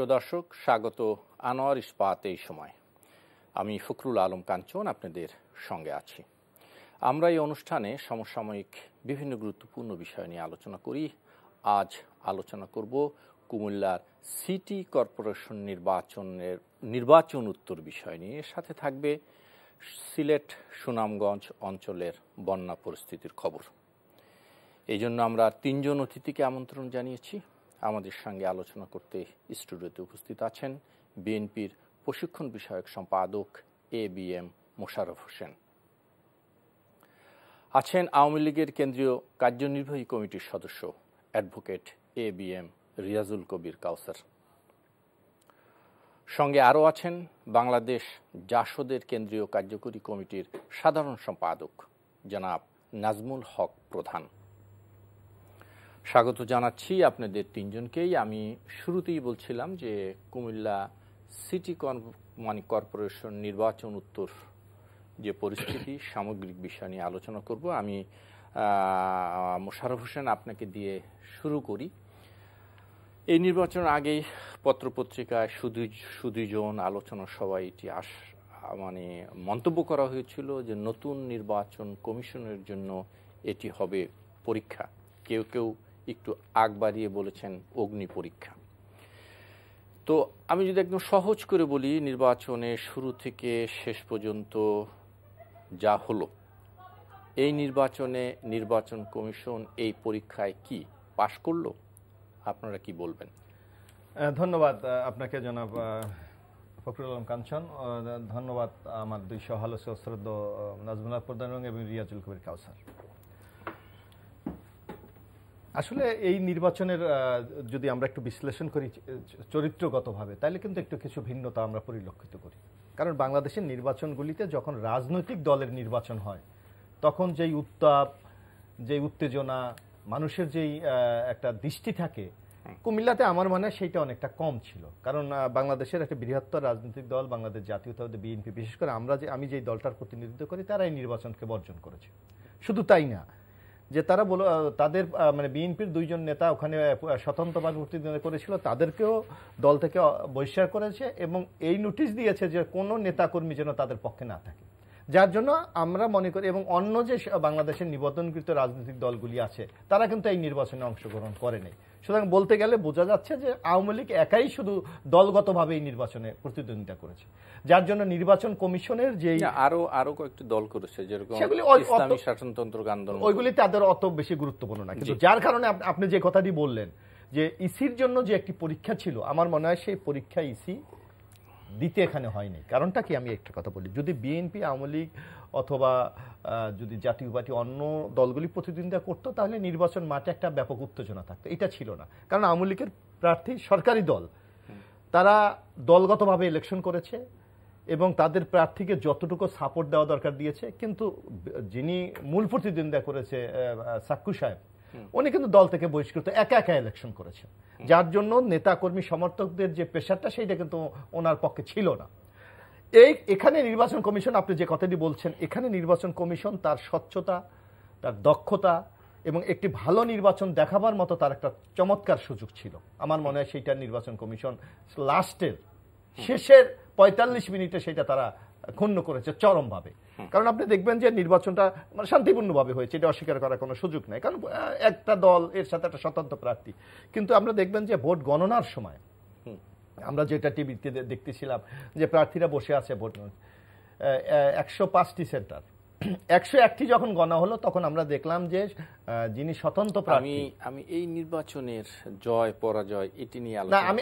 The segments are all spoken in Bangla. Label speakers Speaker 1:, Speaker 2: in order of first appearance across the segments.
Speaker 1: সুপ্রিয় দর্শক, স্বাগত আনোয়ার ইস্পাত। এই সময় আমি ফখরুল আলম কাঞ্চন আপনাদের সঙ্গে আছি। আমরা এই অনুষ্ঠানে সমসাময়িক বিভিন্ন গুরুত্বপূর্ণ বিষয় নিয়ে আলোচনা করি। আজ আলোচনা করব কুমিল্লার সিটি কর্পোরেশন নির্বাচন উত্তর বিষয় নিয়ে। সাথে থাকবে সিলেট সুনামগঞ্জ অঞ্চলের বন্যা পরিস্থিতির খবর। এই জন্য আমরা তিনজন অতিথিকে আমন্ত্রণ জানিয়েছি। আমাদের সঙ্গে আলোচনা করতে স্টুডিওতে উপস্থিত আছেন বিএনপির প্রশিক্ষণ বিষয়ক সম্পাদক ABM মোশাররফ হোসেন, আছেন আওয়ামী লীগের কেন্দ্রীয় কার্যনির্বাহী কমিটির সদস্য অ্যাডভোকেট ABM রিয়াজুল কবির কাউসার, সঙ্গে আরও আছেন বাংলাদেশ জাসদের কেন্দ্রীয় কার্যকরী কমিটির সাধারণ সম্পাদক জনাব নাজমুল হক প্রধান। স্বাগত জানাচ্ছি আপনাদের তিনজনকেই। আমি শুরুতেই বলছিলাম যে কুমিল্লা সিটি কর্পোরেশন নির্বাচন উত্তর যে পরিস্থিতি, সামগ্রিক বিষয় নিয়ে আলোচনা করব। আমি মোশাররফ হোসেন আপনাকে দিয়ে শুরু করি। এই নির্বাচনের আগেই পত্রপত্রিকায় সুদীজন আলোচনা সভায় এটি মন্তব্য করা হয়েছিল যে নতুন নির্বাচন কমিশনের জন্য এটি হবে পরীক্ষা। কেউ কেউ একটু আগ বাড়িয়ে বলেছেন অগ্নি পরীক্ষা। তো আমি যদি একদম সহজ করে বলি, নির্বাচনে শুরু থেকে শেষ পর্যন্ত যা হলো, এই নির্বাচনে নির্বাচন কমিশন এই পরীক্ষায় কি পাশ করলো? আপনারা কি বলবেন?
Speaker 2: ধন্যবাদ আপনাকে জনাব ফখরুল আলম কাঞ্চন। ধন্যবাদ আমার দুই সহালোচক শ্রদ্ধেয় নাজমুল হক প্রধান এবং রিয়াজুল কবির কাউসার। আসলে এই নির্বাচনের যদি আমরা একটু বিশ্লেষণ করি চরিত্রগতভাবে, তাহলে কিন্তু একটু কিছু ভিন্নতা আমরা পরিলক্ষিত করি। কারণ বাংলাদেশের নির্বাচনগুলিতে যখন রাজনৈতিক দলের নির্বাচন হয়, তখন যেই উত্তাপ, যেই উত্তেজনা, মানুষের যেই একটা দৃষ্টি থাকে, কুমিল্লাতে আমার মনে হয় সেইটা অনেকটা কম ছিল। কারণ বাংলাদেশের একটা বৃহত্তর রাজনৈতিক দল বাংলাদেশ জাতীয়তাবাদী বিএনপি, বিশেষ করে আমি যেই দলটার প্রতিনিধিত্ব করি, তারা এই নির্বাচনকে বর্জন করেছে। শুধু তাই না, যে তারা তাদের বিএনপির দুইজন নেতা ওখানে স্বতন্ত্রভাবে প্রতিদ্বন্দ্বিতা করেছিল, তাদেরকেও দল থেকে বহিষ্কার করেছে এবং এই নোটিশ দিয়েছে যে কোনো নেতাকর্মী যেন তাদের পক্ষে না থাকে। যার জন্য আমরা মনে করি, এবং অন্য যে বাংলাদেশের নিবন্ধনকৃত রাজনৈতিক দলগুলি আছে, তারা কিন্তু এই নির্বাচনে অংশগ্রহণ করেনি। সুতরাং বলতে গেলে বোঝা যাচ্ছে যে আওয়ামী লীগ একাই শুধু দলগতভাবে এই নির্বাচনে প্রতিদ্বন্দ্বিতা করেছে। যার জন্য নির্বাচন কমিশনের যে
Speaker 1: আরো কয়েকটি দল করেছে, যেরকম ইসলামী শাসনতন্ত্র আন্দোলন,
Speaker 2: ওইগুলি তাদের অত বেশি গুরুত্বপূর্ণ না। কিন্তু যার কারণে আপনি যে কথাটি বললেন যে ইসির জন্য যে একটি পরীক্ষা ছিল, আমার মনে হয় সেই পরীক্ষা ইসি দিতে এখানে হয়নি। কারণটা কি, আমি একটা কথা বলি, যদি বিএনপি, আওয়ামী লীগ অথবা যদি জাতীয় পার্টি অন্য দলগুলি প্রতিদ্বন্দ্বিতা করতো, তাহলে নির্বাচন মাঠে একটা ব্যাপক উত্তেজনা থাকতো। এটা ছিল না, কারণ আওয়ামী লীগের প্রার্থী সরকারি দল, তারা দলগতভাবে ইলেকশন করেছে এবং তাদের প্রার্থীকে যতটুকু সাপোর্ট দেওয়া দরকার দিয়েছে। কিন্তু যিনি মূল প্রতিদ্বন্দ্বিতা করেছে সাক্কু সাহেব, উনি কিন্তু দল থেকে বহিষ্কৃত একা একা ইলেকশন করেছেন। যার জন্য নেতাকর্মী সমর্থকদের যে প্রেশারটা, সেইটা কিন্তু ওনার পক্ষে ছিল না। এখানে নির্বাচন কমিশন, আপনি যে কথাটি বলছেন, এখানে নির্বাচন কমিশন তার স্বচ্ছতা, তার দক্ষতা এবং একটি ভালো নির্বাচন দেখাবার মতো তার একটা চমৎকার সুযোগ ছিল। আমার মনে হয় সেইটা নির্বাচন কমিশন শেষের 45 মিনিটে সেটা তারা ক্ষুণ্ণ করেছে চরমভাবে। কারণ আপনি দেখবেন যে নির্বাচনটা শান্তিপূর্ণভাবে হয়েছে, এটা অস্বীকার করার কোনো সুযোগ নেই। কারণ একটা দল, এর সাথে একটা স্বতন্ত্র প্রার্থী। কিন্তু আমরা দেখবেন যে ভোট গণনার সময় আমরা যেটা টিভিতে দেখতেছিলাম, যে প্রার্থীরা বসে আছে ভোট 105টি সেন্টার, 101টি যখন গণনা হলো, তখন আমরা দেখলাম যে যিনি স্বতন্ত্র প্রার্থী,
Speaker 1: আমি এই নির্বাচনের জয় পরাজয় এটি নিয়ে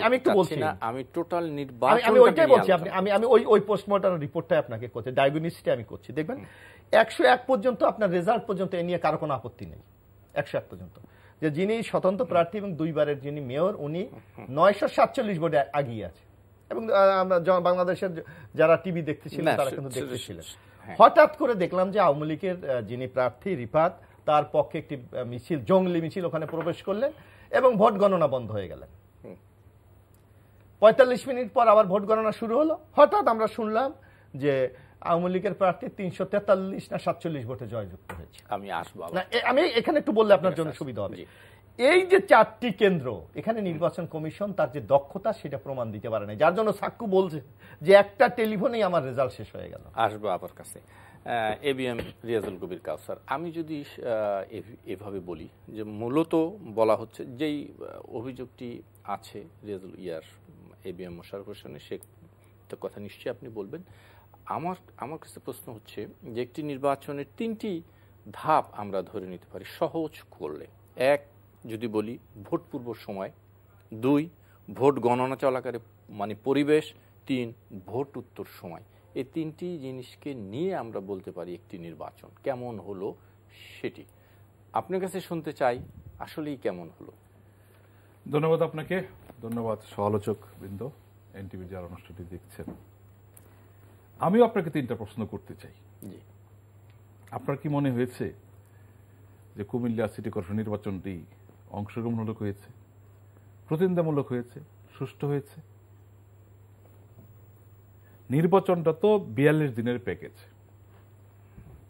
Speaker 2: আমি একটু বলছি না,
Speaker 1: আমি টোটাল নির্বাচন,
Speaker 2: আমি ওইটাই বলছি। আমি ওই পোস্টমর্টম রিপোর্টটাই আপনাকে করছি, ডায়াগনোসিসটা আমি করছি। দেখবেন 101 পর্যন্ত আপনার রেজাল্ট পর্যন্ত এ নিয়ে কারো কোনো আপত্তি নেই। 101 পর্যন্ত যে যিনি স্বতন্ত্র প্রার্থী এবং দুইবারের যিনি মেয়র, উনি 947 ভোটে এগিয়ে আছে। এবং বাংলাদেশের যারা টিভি দেখতেছিলেন তারা কিন্তু দেখতেছিলেন। হঠাৎ করে দেখলাম যে আওয়ামী লীগের যিনি প্রার্থী রিফাত, তার পক্ষে একটি মিছিল, জঙ্গলি মিছিল ওখানে প্রবেশ করলেন এবং ভোট গণনা বন্ধ হয়ে গেলেন। 45 মিনিট পর আবার ভোট গণনা শুরু হলো। হঠাৎ আমরা শুনলাম যে আওয়ামী লীগের প্রার্থী 343 না 47 ভোটে জয়যুক্ত হয়েছে।
Speaker 1: আমি আসবো,
Speaker 2: আমি এখানে একটু বললে আপনার জন্য সুবিধা হবে। এই যে 4টি কেন্দ্র, এখানে নির্বাচন কমিশন তার যে দক্ষতা সেটা প্রমাণ দিতে পারে না, যার জন্য সাক্কু বলছে যে একটা টেলিফোনেই আমার রেজাল্ট শেষ হয়ে গেল।
Speaker 1: আসবো আবার কাছে এবিএম রিয়াজুল কবির কাউসার, আমি যদি এভাবে বলি যে মূলত বলা হচ্ছে যেই অভিযোগটি আছে রিয়াজুল এবিএম মোশাররফ হোসেনের, সে কথা নিশ্চয়ই আপনি বলবেন। আমার কাছে প্রশ্ন হচ্ছে যে একটি নির্বাচনের 3টি ধাপ আমরা ধরে নিতে পারি সহজ করলে। 1 যদি বলি ভোট পূর্ব সময়, 2 ভোট গণনা চলাকালে মানে পরিবেশ, 3 ভোট উত্তর সময়। এই 3টি জিনিসকে নিয়ে আমরা বলতে পারি একটি নির্বাচন কেমন হলো সেটি আপনার কাছে শুনতে চাই, আসলেই কেমন হলো।
Speaker 3: ধন্যবাদ আপনাকে, ধন্যবাদ সমালোচক বৃন্দ, এনটিভি যারা অনুষ্ঠানটি দেখছেন। আমিও আপনাকে 3টা প্রশ্ন করতে চাই।
Speaker 1: জি,
Speaker 3: আপনার কি মনে হয়েছে যে কুমিল্লা সিটি কর্পোরেশন নির্বাচনটি অংশগ্রহণমূলক হয়েছে, প্রতিদ্বন্দ্বিতামূলক হয়েছে, সুষ্ঠু হয়েছে? নির্বাচনটা তো 42 দিনের প্যাকেজ।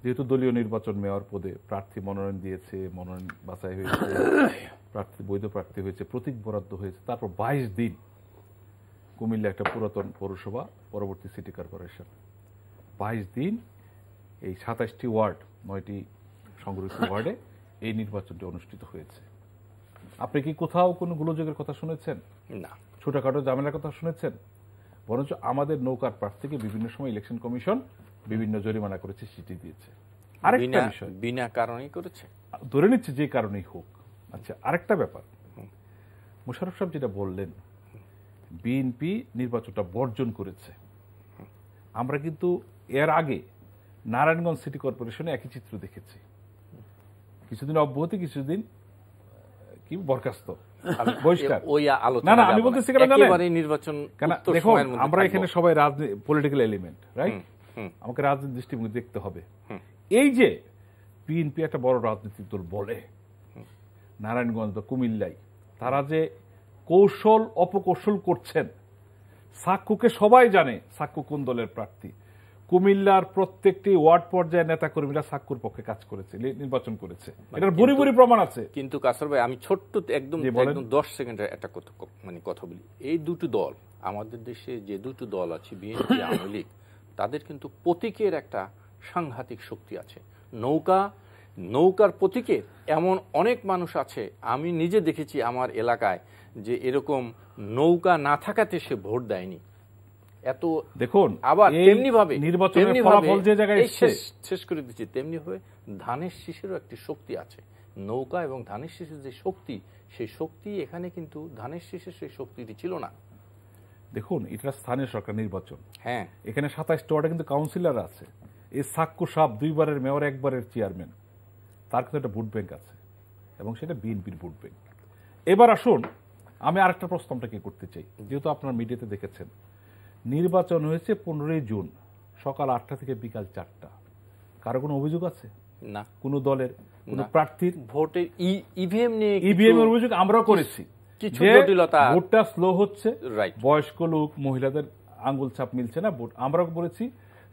Speaker 3: যেহেতু দলীয় নির্বাচন, মেয়র পদে প্রার্থী মনোনয়ন দিয়েছে, মনোনয়ন বাছাই হয়েছে, প্রার্থী বৈধ প্রার্থী হয়েছে, প্রতীক বরাদ্দ হয়েছে, তারপর 22 দিন কুমিল্লা একটা পুরাতন পৌরসভা, পরবর্তী সিটি কর্পোরেশন, 22 দিন এই 27টি ওয়ার্ড, 9টি সংরক্ষিত ওয়ার্ডে এই নির্বাচনটি অনুষ্ঠিত হয়েছে। আপনি কি কোথাও কোনো গোলযোগের কথা শুনেছেন?
Speaker 1: না।
Speaker 3: ছোটখাটো ঝামেলার কথা শুনেছেন? বরঞ্চ আমাদের নৌকার প্রার্থীকে বিভিন্ন সময় ইলেকশন কমিশন বিভিন্ন জরিমানা করেছে, চিঠি দিয়েছে। আরেকটা বিষয়,
Speaker 1: বিনা কারণেই করেছে,
Speaker 3: ধরে নিচ্ছে যে কারণেই হোক। আচ্ছা, আরেকটা ব্যাপার, মোশাররফ সাহেব যেটা বললেন বিএনপি নির্বাচনটা বর্জন করেছে, আমরা কিন্তু এর আগে নারায়ণগঞ্জ সিটি কর্পোরেশনে একই চিত্র দেখেছি। কিছুদিন অব্যাহতি, কিছুদিন কি বরখাস্ত, বহিষ্কার। না না, আমি বলতেছি কেন জানেন,
Speaker 1: নির্বাচন
Speaker 3: দেখো আমরা এখানে সবাই পলিটিক্যাল এলিমেন্ট, রাইট? আমাকে রাজনীতির দৃষ্টিভঙ্গি দেখতে হবে। এই যে বিএনপি একটা বড় রাজনৈতিক দল বলে, নারায়ণগঞ্জ বা কুমিল্লায় তারা যে কৌশল অপকৌশল করছেন, সাক্কুকে সবাই জানে সাক্কু কোন দলের প্রার্থী। কুমিল্লার প্রত্যেকটি ওয়ার্ড পর্যায়ে নেতা কর্মীরা সাক্কুর পক্ষে কাজ করেছে, নির্বাচন করেছে, এটার বুড়ি বুড়ি প্রমাণ আছে।
Speaker 1: কিন্তু কাসর ভাই, আমি ছোট্ট একদম 10 সেকেন্ডের একটা কথা বলি। এই দুটো দল, আমাদের দেশে যে দুটো দল আছে, বিএনপি, আওয়ামী লীগ, তাদের কিন্তু প্রতীকের একটা সাংঘাতিক শক্তি আছে। নৌকার প্রতীকের এমন অনেক মানুষ আছে, আমি নিজে দেখেছি আমার এলাকায়, যে এরকম নৌকা না থাকাতে সে ভোট দেয়নি। এত
Speaker 3: দেখুন,
Speaker 1: আবার তেমনি ভাবে
Speaker 3: নির্বাচনের ফলাফল যে জায়গায়
Speaker 1: শেষ করে দিচ্ছি, তেমনি ভাবে ধানের শীষেরও একটি শক্তি আছে। নৌকা এবং ধানের শীষের যে শক্তি, সেই শক্তি এখানে কিন্তু ধানের শীষের সেই শক্তিটি ছিল না।
Speaker 3: দেখুন, এটা স্থানীয় সরকার নির্বাচন,
Speaker 1: হ্যাঁ,
Speaker 3: এখানে 27টা ওয়ার্ডে কিন্তু কাউন্সিলর আছে। এই সাক্কু সাহেব 2 বারের মেয়র, 1 বারের চেয়ারম্যান, তার কিন্তু একটা ভোট ব্যাংক আছে, এবং সেটা বিএনপির ভোট ব্যাংক। এবার আসুন, আমি আরেকটা প্রশ্ন আপনাকে করতে চাই। যেহেতু আপনার মিডিয়াতে দেখেছেন, নির্বাচন হয়েছে 15 জুন সকাল 8টা থেকে বিকাল 4টা। কারো কোনো অভিযোগ আছে?
Speaker 1: না।
Speaker 3: কোন দলের কোন প্রার্থীর
Speaker 1: ভোটের ইভিএম নিয়ে
Speaker 3: ইভিএম এর অভিযোগ আমরাও করেছি,
Speaker 1: কিছু জটিলতা,
Speaker 3: ভোটটা স্লো হচ্ছে, বয়স্ক লোক, মহিলাদের আঙ্গুল ছাপ মিলছে না ভোট। আমরাও বলেছি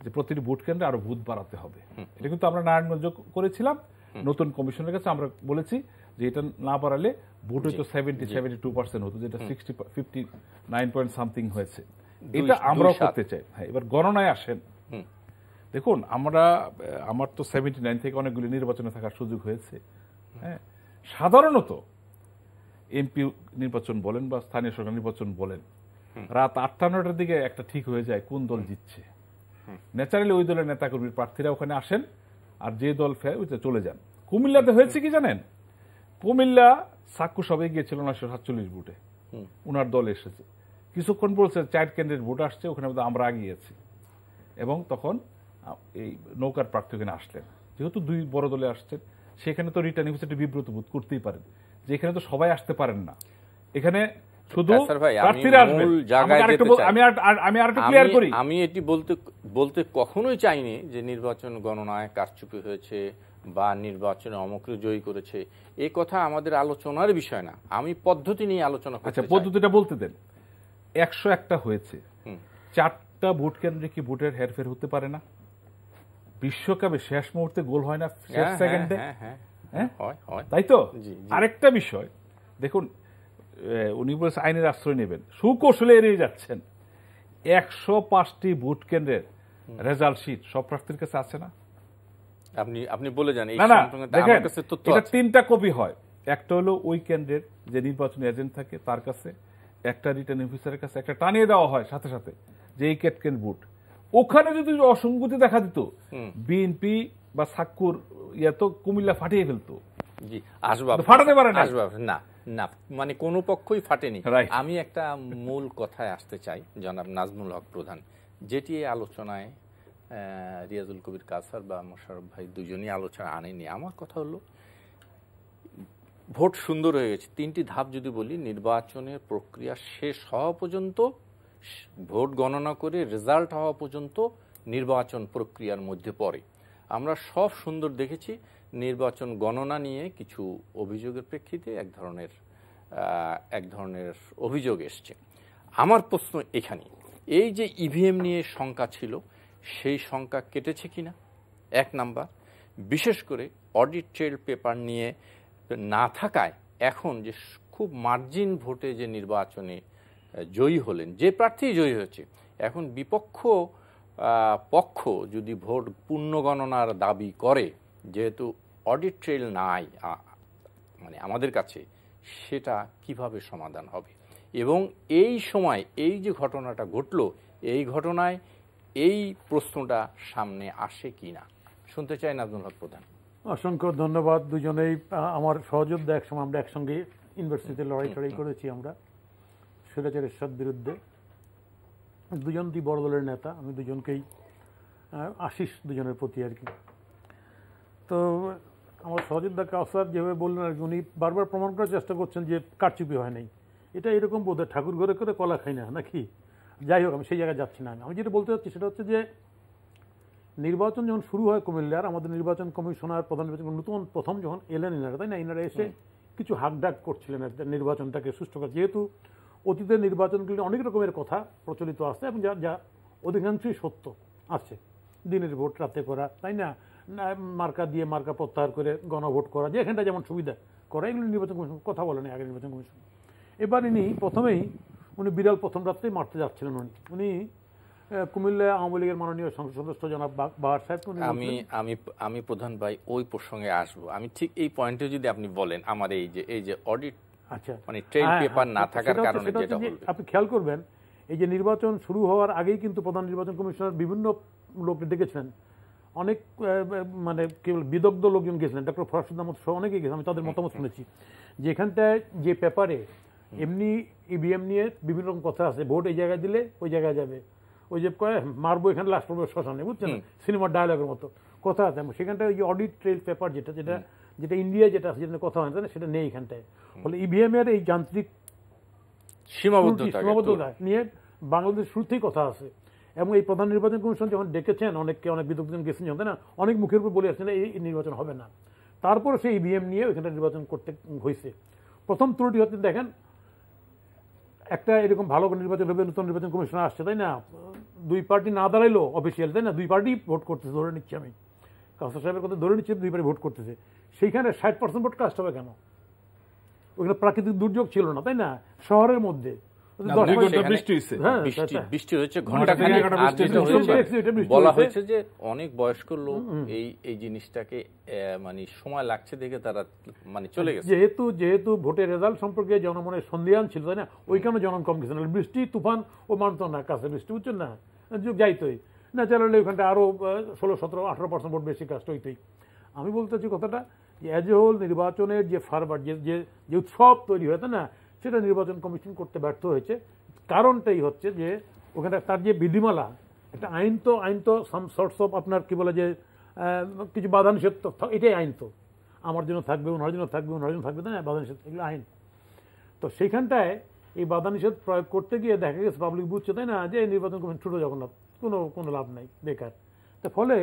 Speaker 3: যে প্রতিটি ভোট কেন্দ্রে আরো বুথ বাড়াতে হবে। এটা কিন্তু আমরা নারায়ণগঞ্জ করেছিলাম, নতুন কমিশনের কাছে আমরা বলেছি যে এটা না বাড়ালে ভোট হয়তো 72% হতো, যেটা 59 পয়েন্ট সামথিং হয়েছে। এটা আমরাও করতে চাই। হ্যাঁ, এবার গণনায় আসেন। দেখুন, আমার তো 79 থেকে অনেকগুলি নির্বাচনে থাকার সুযোগ হয়েছে। হ্যাঁ, সাধারণত এমপি নির্বাচন বলেন বা স্থানীয় সরকার নির্বাচন বলেন, রাত 8টা-9টার দিকে একটা ঠিক হয়ে যায় কোন দল জিতছে। ন্যাচারালি ওই দলের নেতাকর্মীর প্রার্থীরা ওখানে আসেন, আর যে দল ফের ওইটা চলে যান। কুমিল্লাতে হয়েছে কি জানেন? কুমিল্লা সাক্কু সবাই গিয়েছিল 947 ভোটে, উনার দল এসেছে। কিছুক্ষণ বলছে 4 কেন্দ্রের ভোট আসছে, ওখানে আমরা আগিয়েছি, এবং তখন এই নৌকার প্রার্থী ওখানে আসলেন। যেহেতু 2 বড় দলে আসছেন, সেখানে তো রিটার্নিং একটা বিব্রত বোধ করতেই পারেন যে এখানে তো সবাই আসতে পারেন না, এখানে শুধু প্রার্থীরা আসবেন। আমি আরেকটু ক্লিয়ার করি,
Speaker 1: আমি এটি বলতে কখনোই চাইনি যে নির্বাচন গণনায় কারচুপি হয়েছে বা নির্বাচনে অমুক জয়ী করেছে। এই কথা আমাদের আলোচনার বিষয় না, আমি পদ্ধতি নিয়ে আলোচনা করতে চাই।
Speaker 3: আচ্ছা, পদ্ধতিটা বলতে দেন। 101টা হয়েছে, 4টা ভোট কেন্দ্রে কি ভোটের হেরফের হতে পারে না? বিশ্বকাপে শেষ মুহূর্তে গোল হয় না, শেষ সেকেন্ডে? তাই তো। আরেকটা বিষয়, দেখুন উনি বলেছেন আইনের আশ্রয় নেবেন, সুকৌশলে এড়িয়ে যাচ্ছেন। 105টি ভোট কেন্দ্রের রেজাল্ট শিট সব প্রার্থীর কাছে আছে না?
Speaker 1: আপনি বলে যান।
Speaker 3: না না, দেখেন এটা 3টা কপি হয়। একটা হলো ওই কেন্দ্রের যে নির্বাচনী এজেন্ট থাকে তার কাছে, একটা রিটার্নিং অফিসারের কাছে, একটা টানিয়ে দেওয়া হয় সাথে সাথে যে এই কেটকেন ভোট। ওখানে যদি অসঙ্গতি দেখা দিত, বিএনপি বা সাক্কুর ইয়া তো কুমিল্লা ফাটিয়ে ফেলতো।
Speaker 1: জি, আসবাব
Speaker 3: ফাটাতে পারে না।
Speaker 1: না না, মানে কোনো পক্ষই ফাটেনি। আমি একটা মূল কথায় আসতে চাই, জনাব নাজমুল হক প্রধান, যেটি এই আলোচনায় রিয়াজুল কবির কাসার বা মোশাররফ ভাই দুজনই আলোচনা আনেনি। আমার কথা হলো ভোট সুন্দর হয়ে গেছে। 3টি ধাপ যদি বলি, নির্বাচনের প্রক্রিয়া শেষ হওয়া পর্যন্ত, ভোট গণনা করে রেজাল্ট হওয়া পর্যন্ত নির্বাচন প্রক্রিয়ার মধ্যে পড়ে। আমরা সব সুন্দর দেখেছি। নির্বাচন গণনা নিয়ে কিছু অভিযোগের প্রেক্ষিতে এক ধরনের অভিযোগ এসছে। আমার প্রশ্ন এখানে, এই যে ইভিএম নিয়ে শঙ্কা ছিল, সেই শঙ্কা কেটেছে কিনা 1 নাম্বার। বিশেষ করে অডিট ট্রেল পেপার নিয়ে না থাকায় এখন যে খুব মার্জিন ভোটে যে নির্বাচনে জয়ী হলেন, যে প্রার্থী জয়ী হয়েছে, এখন বিপক্ষ পক্ষ যদি ভোট পুনর্গণনার দাবি করে, যেহেতু অডিট ট্রেল নাই মানে আমাদের কাছে, সেটা কিভাবে সমাধান হবে? এবং এই সময় এই যে ঘটনাটা ঘটলো, এই ঘটনায় এই প্রশ্নটা সামনে আসে কিনা শুনতে চাই নাজমুল হক প্রধান।
Speaker 4: অসংখ্য ধন্যবাদ দুজনেই। আমার সহযোদ্ধা, একসময় আমরা একসঙ্গে ইউনিভার্সিটিতে লড়াই করেছি আমরা স্বৈরাচার এরশাদ বিরুদ্ধে। দুই বড় দলের নেতা, আমি দুজনকেই আশিস দুজনের প্রতি আর কি। তো আমার সহযোদ্ধা কাউসার যেভাবে বললেন আর কি, উনি বারবার প্রমাণ করার চেষ্টা করছেন যে কারচুপি হয় নাই। এটা এরকম বোধ হয় ঠাকুর ঘরে করে কলা খাই না নাকি। যাই হোক, আমি সেই জায়গায় যাচ্ছি না। আমি যেটা বলতে চাচ্ছি সেটা হচ্ছে যে নির্বাচন যখন শুরু হয় কুমিল্লার, আমাদের নির্বাচন কমিশনার, প্রধান নির্বাচন নতুন প্রথম যখন এলেন ইনারা, তাই না, ইনারা এসে কিছু হাকডাক করছিলেন নির্বাচনটাকে সুষ্ঠু করা। যেহেতু অতীতের নির্বাচনগুলি অনেক রকমের কথা প্রচলিত আছে এবং যা অধিকাংশই সত্য আছে, দিনের ভোট রাতে করা, তাই না, মার্কা দিয়ে মার্কা প্রত্যাহার করে গণভোট করা, যে এখানটা যেমন সুবিধা করা, এগুলো নির্বাচন কমিশন কথা বলেন আগের নির্বাচন কমিশন। এবার উনি বিড়াল প্রথম রাত্রেই মারতে যাচ্ছিলেন। উনি কুমিল্লা আওয়ামী লীগের মাননীয় সংসদ সদস্য জনাব বাহার সাহেব,
Speaker 1: আমি প্রধান ভাই ওই প্রসঙ্গে আসবো। আমি ঠিক এই পয়েন্টে যদি আপনি বলেন, আমার এই যে অডিট,
Speaker 4: আচ্ছা,
Speaker 1: মানে ট্রেল পেপার না থাকার কারণে যেটা
Speaker 4: আপনি খেয়াল করবেন, এই যে নির্বাচন শুরু হওয়ার আগেই কিন্তু প্রধান নির্বাচন কমিশনার বিভিন্ন লোক ডেকেছিলেন, অনেক মানে কেবল বিদগ্ধ লোকজন গেছিলেন, ডক্টর ফরাসুদ্দিন আহমদ সহ অনেকেই গেছেন। আমি তাদের মতামত শুনেছি যে এখানটায় যে পেপারে এমনি ইভিএম নিয়ে বিভিন্ন রকম কথা আছে, ভোট এই জায়গায় দিলে ওই জায়গায় যাবে, ওই যে কয় মারবো এখানে লাশ পড়বে শ্মশানে, বুঝছেন, সিনেমার ডায়ালগের মতো কথা আছে। সেখানটায় ওই যে অডিট ট্রেল পেপার যেটা ইন্ডিয়ায় যেটা আছে, যেটা কথা হয় না, সেটা নেই এখানটায়। ফলে ইভিএম এর এই যান্ত্রিক সীমাবদ্ধতা নিয়ে বাংলাদেশ শুরুতেই কথা আছে। এবং এই প্রধান নির্বাচন কমিশন যখন ডেকেছেন, অনেক বিদগ্ধজন গেছেন, তাই না, অনেক মুখের উপর বলে আসছেন এই নির্বাচন হবে না। তারপরে সেই ইভিএম নিয়ে ওইখানটা নির্বাচন করতে হয়েছে। প্রথম ত্রুটি হচ্ছে, দেখেন, একটা এরকম ভালো নির্বাচন হবে, নতুন নির্বাচন কমিশন আসছে, তাই না, 2 পার্টি না দাঁড়াইলো অফিসিয়াল, তাই না, 2 পার্টি ভোট করতেছে, ধরে নিচ্ছি আমি, কাউসার সাহেবের কথা ধরে নিচ্ছি, 2 পার্টি ভোট করতেছে। সেইখানে 60% ভোট কাস্ট হবে কেন? ওইখানে প্রাকৃতিক দুর্যোগ ছিল না, তাই না, শহরের মধ্যে
Speaker 1: বৃষ্টি হয়েছে, বলা হয়েছে যে অনেক বয়স্ক লোক এই জিনিসটাকে মানে সময় লাগছে দেখে তারা মানে চলে গেছে।
Speaker 4: যেহেতু ভোটের রেজাল্ট সম্পর্কে জনমনের সন্দেহান ছিল, তাই না, ওইখানে জনম কম গেছে। বৃষ্টি তুফান ও মানত না কাছে, বৃষ্টি বুঝছেন না, যাইতোই না, চালালে ওইখানটা আরো 16, 17, 18% ভোট বেশি কাস্ট হইতোই। আমি বলতে চাচ্ছি কথাটা যে অ্যাজ এ হোল নির্বাচনের যে ফারবার যে উৎসব তৈরি হয়েছে না, সেটা নির্বাচন কমিশন করতে ব্যর্থ হয়েছে। কারণটাই হচ্ছে যে ওখানে তার যে বিধিমালা, একটা আইন তো সাম সর্টস অফ আপনার কি বলে যে কিছু বাধা নিষেধ, এটাই আইন তো, আমার জন্য থাকবে, ওনার জন্য থাকবে, ওনার জন্য থাকবে, তাই না, বাধা নিষেধ, এগুলো আইন। তো সেইখানটায় এই বাধা নিষেধ প্রয়োগ করতে গিয়ে দেখা গেছে পাবলিক বুঝছে, তাই না, যে নির্বাচন কমিশন ছোট জগন্নাথ, কোনো লাভ নাই, বেকার। তো ফলে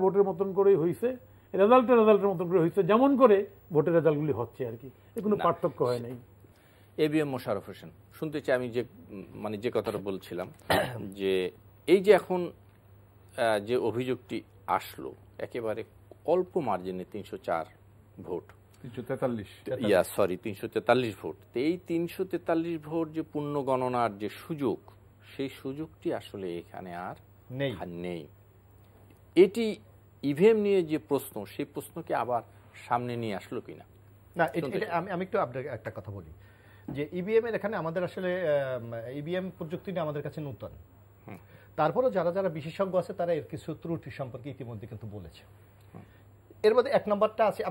Speaker 4: ভোটের মতন করেই হয়েছে, রেজাল্টের মতন করে হয়েছে, যেমন করে ভোটের রেজাল্টগুলি হচ্ছে আর কি, কোনো পার্থক্য হয় নাই।
Speaker 1: এবিএম মোশাররফ হোসেন, শুনতে চাই আমি যে কথাটা বলছিলাম, যে এই যে এখন যে অভিযোগটি আসলো, একেবারে অল্প মার্জিনে 304 ভোট, 343 ভোট। এই 343 ভোট যে পূর্ণ গণনার যে সুযোগ, সেই সুযোগটি আসলে এখানে আর নেই। এটি ইভিএম নিয়ে যে প্রশ্ন, সেই প্রশ্নকে আবার সামনে নিয়ে আসলো কিনা
Speaker 2: না, আমি একটু আপনাকে একটা কথা বলি যে ইভিএম এর এখানে আমাদের আসলে ইভিএম প্রযুক্তিটা আমাদের কাছে নতুন। তারপরও যারা যারা বিশেষজ্ঞ আছে তারা এর কিছু ত্রুটি সম্পর্কে ইতিমধ্যে কিন্তু বলেছে। এর মধ্যে এক নম্বরটা আছে,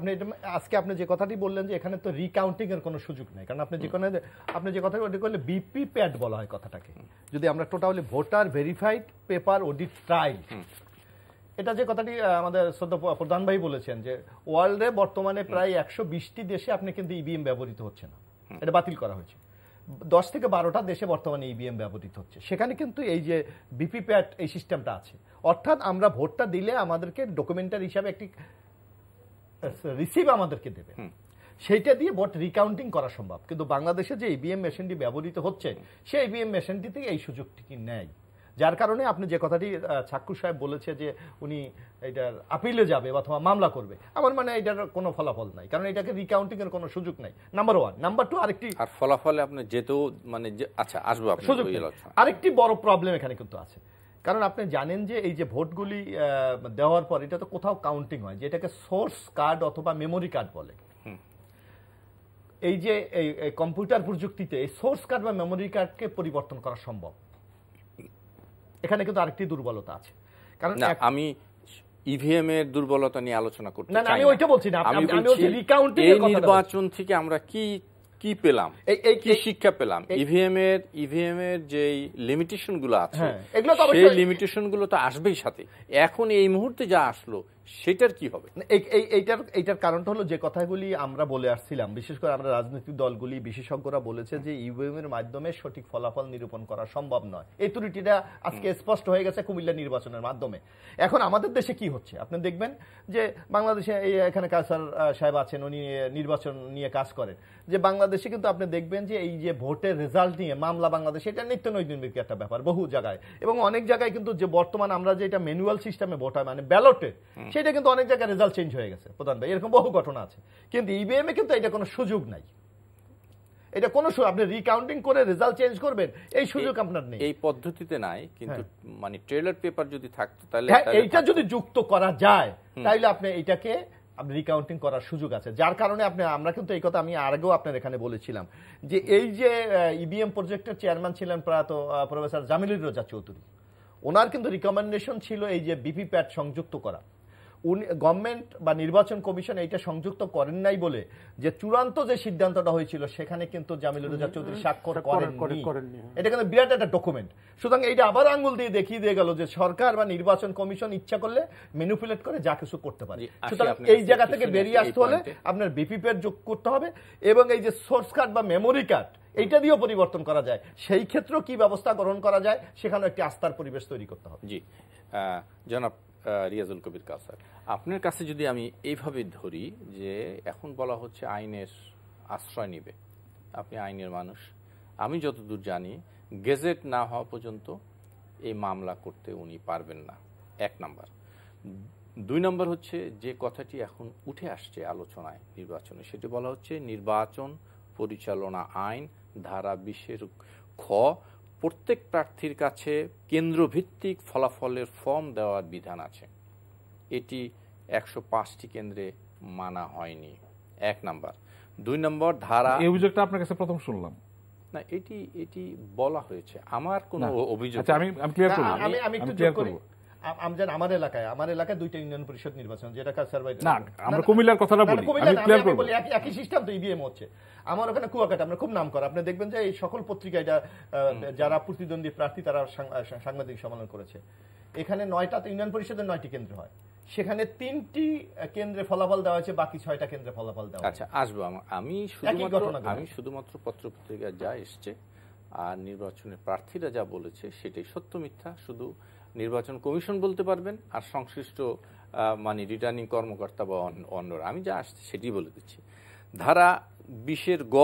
Speaker 2: আজকে আপনি যে কথাটি বললেন যে এখানে তো রিকাউন্টিং এর কোনো সুযোগ নেই, কারণ আপনি যে কথা করলে বিপি প্যাড বলা হয় কথাটাকে। যদি আমরা totally voter verified paper audit trial, এটা যে কথাটি আমাদের শ্রদ্ধেয় প্রধান ভাই বলেছেন যে ওয়ার্ল্ডে বর্তমানে প্রায় 120টি দেশে আপনি কিন্তু ইভিএম ব্যবহৃত হচ্ছে না, এটা বাতিল করা হয়েছে। 10 থেকে 12টা দেশে বর্তমানে ইভিএম ব্যবহৃত হচ্ছে, সেখানে কিন্তু এই যে বিপি প্যাড এই সিস্টেমটা আছে। অর্থাৎ আমরা ভোটটা দিলে আমাদেরকে ডকুমেন্টারি হিসাবে একটি রিসিভ আমাদেরকে দেবে, সেইটা দিয়ে ভোট রিকাউন্টিং করা সম্ভব। কিন্তু বাংলাদেশে যে ইভিএম মেশিনটি ব্যবহৃত হচ্ছে, সেই ইভিএম মেশিনটিতে এই সুযোগটি নেই, যার কারণে আপনি যে কথাটি চাক্কু সাহেব বলেছে যে উনি এটার আপিলে যাবে অথবা মামলা করবে, আমার মানে এটার কোনো ফলাফল নাই, কারণ এটাকে রিকাউন্টিং এর কোনো সুযোগ নাই, নাম্বার 1। নাম্বার 2, আরেকটি
Speaker 1: আর ফলাফলে আপনি যেতেও মানে আচ্ছা আসবো
Speaker 2: সুযোগ, আরেকটি বড় প্রবলেম এখানে কিন্তু আছে। কারণ আপনি জানেন যে এই যে ভোটগুলি দেওয়ার পর এটা তো কোথাও কাউন্টিং হয়, যেটাকে সোর্স কার্ড অথবা মেমোরি কার্ড বলে। এই যে এই কম্পিউটার প্রযুক্তিতে এই সোর্স কার্ড বা মেমোরি কার্ডকে পরিবর্তন করা সম্ভব। এখানে কিন্তু আরেকটি দুর্বলতা আছে, কারণ
Speaker 1: আমি ইভিএম এর দুর্বলতা নিয়ে আলোচনা করতে চাই না,
Speaker 2: আমি ওইটা বলছি না, আমি বলছি রিকাউন্টিং এর কথা।
Speaker 1: নির্বাচন থেকে আমরা কি পেলাম, কি শিক্ষা পেলাম, ইভিএম এর যে লিমিটেশন গুলো আছে, সেই লিমিটেশন গুলো তো আসবেই সাথে। এখন এই মুহূর্তে যা আসলো সেটার কি হবে?
Speaker 2: এইটার কারণটা হলো যে কথাগুলি আমরা বলে আসছিলাম, বিশেষ করে আমরা রাজনৈতিক দলগুলি বিশেষজ্ঞরা বলেছে যে ইভিএম এর মাধ্যমে সঠিক ফলাফল নিরূপণ করা সম্ভব নয়। এই ত্রুটিটা আজকে স্পষ্ট হয়ে গেছে কুমিল্লা নির্বাচনের মাধ্যমে। এখন আমাদের দেশে কি হচ্ছে আপনি দেখবেন যে বাংলাদেশে এখানে কায়সার সাহেব আছেন, উনি নির্বাচন নিয়ে কাজ করেন, যে বাংলাদেশে কিন্তু আপনি দেখবেন যে এই যে ভোটের রেজাল্ট নিয়ে মামলা বাংলাদেশে এটা নিত্য নৈমিত্তিক একটা ব্যাপার বহু জায়গায়, এবং অনেক জায়গায় কিন্তু যে বর্তমান আমরা যে এটা ম্যানুয়াল সিস্টেমে ভোট হয় মানে ব্যালটে, সেটা কিন্তু অনেক জায়গায় রেজাল্ট চেঞ্জ হয়ে গেছে প্রধান ভাই, এরকম বহু ঘটনা আছে। কিন্তু ইভিএম এ কিন্তু এটা কোনো সুযোগ নাই, এটা কোনো আপনি রিকাউন্টিং করে রেজাল্ট চেঞ্জ করবেন এই সুযোগ আপনার নেই,
Speaker 1: এই পদ্ধতিতে নাই। কিন্তু মানে ট্রেলার পেপার যদি থাকতো তাহলে
Speaker 2: এইটা যদি যুক্ত করা যায় তাহলে আপনি এটাকে আপনি রিকাউন্টিং করার সুযোগ আছে। যার কারণে আমরা কিন্তু এই কথা আমি আগেও আপনার এখানে বলেছিলাম যে এই যে ইভিএম প্রজেক্টের চেয়ারম্যান ছিলেন প্রয়াত প্রফেসর জামিলুর রেজা চৌধুরী, ওনার কিন্তু রিকমেন্ডেশন ছিল এই যে বিপি প্যাড সংযুক্ত করা। গভর্নমেন্ট বা নির্বাচন কমিশন এইটা সংযুক্ত করেন নাই বলে যে চূড়ান্ত যে সিদ্ধান্তটা হয়েছিল সেখানে কিন্তু জামিলুর রেজা চৌধুরী স্বাক্ষর করেননি। এটা কিন্তু বিরাট একটা ডকুমেন্ট। সুতরাং এইটা আবার আঙ্গুল দিয়ে দেখিয়ে দিয়ে গেল যে সরকার বা নির্বাচন কমিশন ইচ্ছা করলে ম্যানিপুলেট করে যা কিছু করতে পারে। সুতরাং এই জায়গা থেকে বেরিয়ে আসতে হলে আপনার বিপি প্যাড যোগ করতে হবে, এবং এই যে সোর্স কার্ড বা মেমোরি কার্ড এইটা দিয়েও পরিবর্তন করা যায়, সেই ক্ষেত্রেও কি ব্যবস্থা গ্রহণ করা যায় সেখানে একটি আস্থার পরিবেশ তৈরি করতে হবে।
Speaker 1: জি জনাব রিয়াজুল কবির কাউসার, আপনার কাছে যদি আমি এইভাবে ধরি যে এখন বলা হচ্ছে আইনের আশ্রয় নিবে, আপনি আইনের মানুষ, আমি যতদূর জানি গেজেট না হওয়া পর্যন্ত এই মামলা করতে উনি পারবেন না, 1 নাম্বার। 2 নম্বর হচ্ছে যে কথাটি এখন উঠে আসছে আলোচনায় নির্বাচনে, সেটি বলা হচ্ছে নির্বাচন পরিচালনা আইন ধারা 20 খ প্রত্যেক প্রার্থীর কাছে কেন্দ্রভিত্তিক ফলাফলের ফর্ম দেওয়ার বিধান আছে। এটি 105টি কেন্দ্রে মানা হয়নি, 1 নাম্বার। 2 নম্বর ধারা,
Speaker 3: এই অভিযোগটা আপনার কাছে প্রথম শুনলাম না,
Speaker 1: এটি বলা হয়েছে, আমার কোনো অভিযোগ।
Speaker 3: আচ্ছা, আমি ক্লিয়ার করব,
Speaker 2: আমি একটু যোগ করি। আমার এলাকায় 2টা ইউনিয়ন পরিষদ নির্বাচন, যেটা
Speaker 3: না আমরা কুমিল্লার কথাটা বলি, আমি ক্লিয়ার করব।
Speaker 2: একই সিস্টেম তো ইভিএম হচ্ছে। আমার ওখানে কুয়াকাটা আমরা খুব নাম করা, আপনি দেখবেন যে এই সকল পত্রিকায় যারা প্রতিদ্বন্দ্বী প্রার্থী তারা সাংবাদিক সম্মেলন করেছে। এখানে 9টা ইউনিয়ন পরিষদের 9টি কেন্দ্র হয়, সেখানে 3টি কেন্দ্রে ফলাফল দেওয়া হয়েছে, বাকি 6টা কেন্দ্রে ফলাফল দেওয়া।
Speaker 1: আচ্ছা আসবো, আমি শুধুমাত্র পত্রপত্রিকা যা এসছে আর নির্বাচনের প্রার্থীরা যা বলেছে সেটাই সত্য মিথ্যা শুধু নির্বাচন কমিশন বলতে পারবেন, আর সংশ্লিষ্ট মানে রিটার্নিং কর্মকর্তা বা অন্যরা। আমি যা আসছে সেটি বলে দিচ্ছি। ধারা 20 গ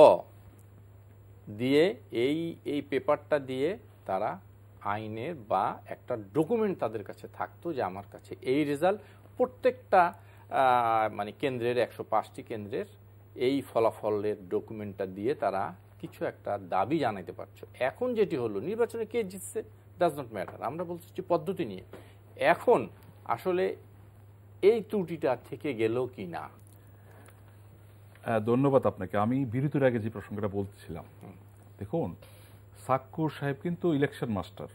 Speaker 1: দিয়ে এই পেপারটা দিয়ে তারা আইনের বা একটা ডকুমেন্ট তাদের কাছে থাকতো যে আমার কাছে এই রেজাল্ট প্রত্যেকটা মানে কেন্দ্রের 105টি কেন্দ্রের এই ফলাফলের ডকুমেন্টটা দিয়ে তারা কিছু একটা দাবি জানাতে পারছো। এখন যেটি হলো নির্বাচনে কে জিতছে ডাজ নট ম্যাটার, আমরা বলছি যে পদ্ধতি নিয়ে এখন আসলে এই ত্রুটিটা থেকে গেল কি না।
Speaker 3: ধন্যবাদ আপনাকে। আমি বিরতির আগে যে প্রসঙ্গটা বলছিলাম, দেখুন সাক্কুর সাহেব কিন্তু ইলেকশন মাস্টার,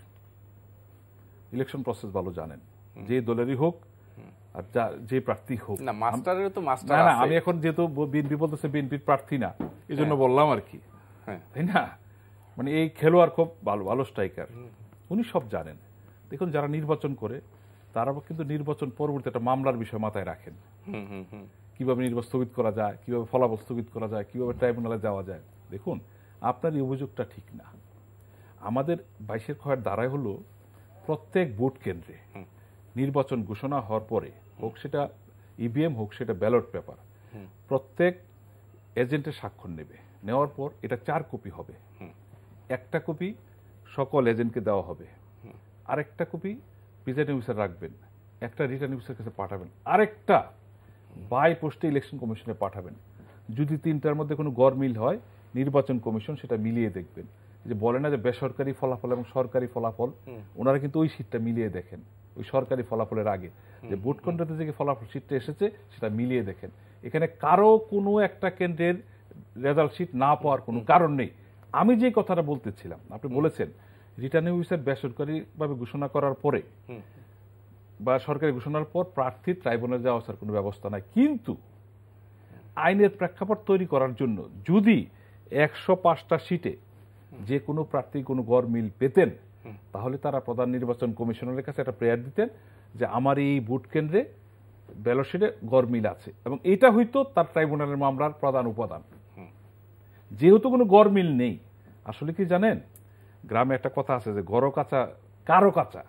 Speaker 3: ইলেকশন প্রসেস ভালো জানেন, যে দলেরই হোক আর যে প্রার্থী হোক।
Speaker 1: না মাস্টারের তো মাস্টার
Speaker 3: না,
Speaker 1: আছে।
Speaker 3: আমি এখন যেহেতু বিএনপি বলতেছে বিএনপির প্রার্থী না, এই জন্য বললাম আর কি, তাই না? মানে এই খেলোয়াড় খুব ভালো ভালো স্ট্রাইকার, উনি সব জানেন। দেখুন যারা নির্বাচন করে তারা কিন্তু নির্বাচন পরবর্তী একটা মামলার বিষয় মাথায় রাখেন, কিভাবে নির্বাচন স্থগিত করা যায়, কিভাবে ফলাফল স্থগিত করা যায়, কিভাবে ট্রাইব্যুনালে যাওয়া যায়। দেখুন আপনার এই অভিযোগটা ঠিক না। আমাদের 22-এর ক্ষয়ের দ্বারাই হলো প্রত্যেক ভোট কেন্দ্রে নির্বাচন ঘোষণা হওয়ার পরে, হোক সেটা ইভিএম হোক সেটা ব্যালট পেপার, প্রত্যেক এজেন্টের স্বাক্ষর নেবে, নেওয়ার পর এটা 4 কপি হবে। একটা কপি সকল এজেন্টকে দেওয়া হবে, আরেকটা কপি প্রিজাইডিং অফিসার রাখবেন, একটা রিটার্নিং অফিসার কাছে পাঠাবেন, আরেকটা বাই পোস্টে ইলেকশন কমিশনে পাঠাবেন। যদি 3টার মধ্যে কোনো গড়মিল হয় নির্বাচন কমিশন সেটা মিলিয়ে দেখবেন। যে বলে না যে বেসরকারি ফলাফল এবং সরকারি ফলাফল, ওনারা কিন্তু ওই শীটটা মিলিয়ে দেখেন ওই সরকারি ফলাফলের আগে, যে ভোট কেন্দ্রতে যে ফলাফল শীটটা এসেছে সেটা মিলিয়ে দেখেন। এখানে কারো কোনো একটা কেন্দ্রের রেজাল্ট শীট না পাওয়ার কোনো কারণ নেই। আমি যে কথাটা বলতেছিলাম, আপনি বলেছেন রিটার্নিং অফিসার বেসরকারিভাবে ঘোষণা করার পরে বা সরকারি ঘোষণার পর প্রার্থী ট্রাইব্যুনালে যাওয়া আসার কোনো ব্যবস্থা নাই, কিন্তু আইনের প্রেক্ষাপট তৈরি করার জন্য যদি 105টা সিটে যে কোনো প্রার্থী কোনো গড়মিল পেতেন, তাহলে তারা প্রধান নির্বাচন কমিশনারের কাছে একটা প্রেয়ার দিতেন যে আমার এই ভোট কেন্দ্রে ব্যালট শিটে গড়মিল আছে, এবং এটা হইতো তার ট্রাইব্যুনালের মামলার প্রধান উপাদান। যেহেতু কোনো গড়মিল নেই, আসলে কি জানেন গ্রামে একটা কথা আছে যে ঘর কাঁচা কারো কাঁচা,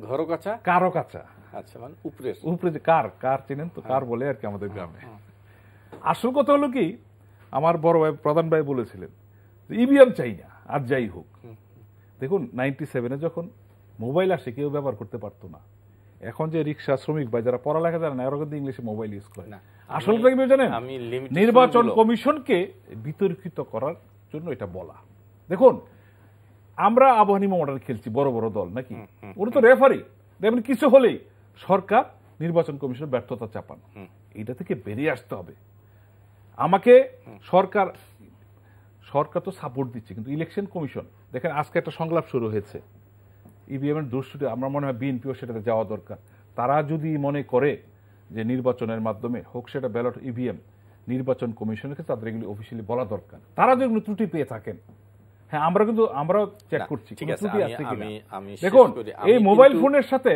Speaker 1: ঘর কাঁচা
Speaker 3: কারো কাঁচা,
Speaker 1: আচ্ছা মানে উপরে
Speaker 3: উপরে যে কার কার চেনেন তো, কার বলে আর কি আমাদের গ্রামে। আসল কথা হলো কি, আমার বড় ভাই প্রধান ভাই বলেছিলেন যে ইভিএম চাই না আর যাই হোক। দেখুন 97-এ যখন মোবাইল আসে কেউ ব্যবহার করতে পারতো না। এখন যে রিক্সা শ্রমিক ভাই যারা পড়ালেখা জানে না, এরা কিন্তু ইংলিশে মোবাইল ইউজ করে না। আসলটা কি জানেন, নির্বাচন কমিশনকে বিতর্কিত করার জন্য এটা বলা। দেখুন আমরা আবহানী মডেল খেলছি, বড় বড় দল নাকি, ওরা তো রেফারি, দেখবেন কিছু হলেই সরকার নির্বাচন কমিশনের ব্যর্থতা চাপান। এটা থেকে বেরিয়ে আসতে হবে। আমাকে সরকার তো সাপোর্ট দিচ্ছে, কিন্তু ইলেকশন কমিশন দেখেন আজকে একটা সংলাপ শুরু হয়েছে ইভিএম এর দোষটি, আমরা মনে হয় বিএনপিও সেটাতে যাওয়া দরকার। তারা যদি মনে করে যে নির্বাচনের মাধ্যমে হোক সেটা ব্যালট ইভিএম, নির্বাচন কমিশনের কাছে তাদের এগুলি অফিসিয়ালি বলা দরকার। তারা যেগুলো ত্রুটি পেয়ে থাকেন, হ্যাঁ আমরাও চেক করছি ত্রুটি আছে কিনা। দেখুন এই মোবাইল ফোনের সাথে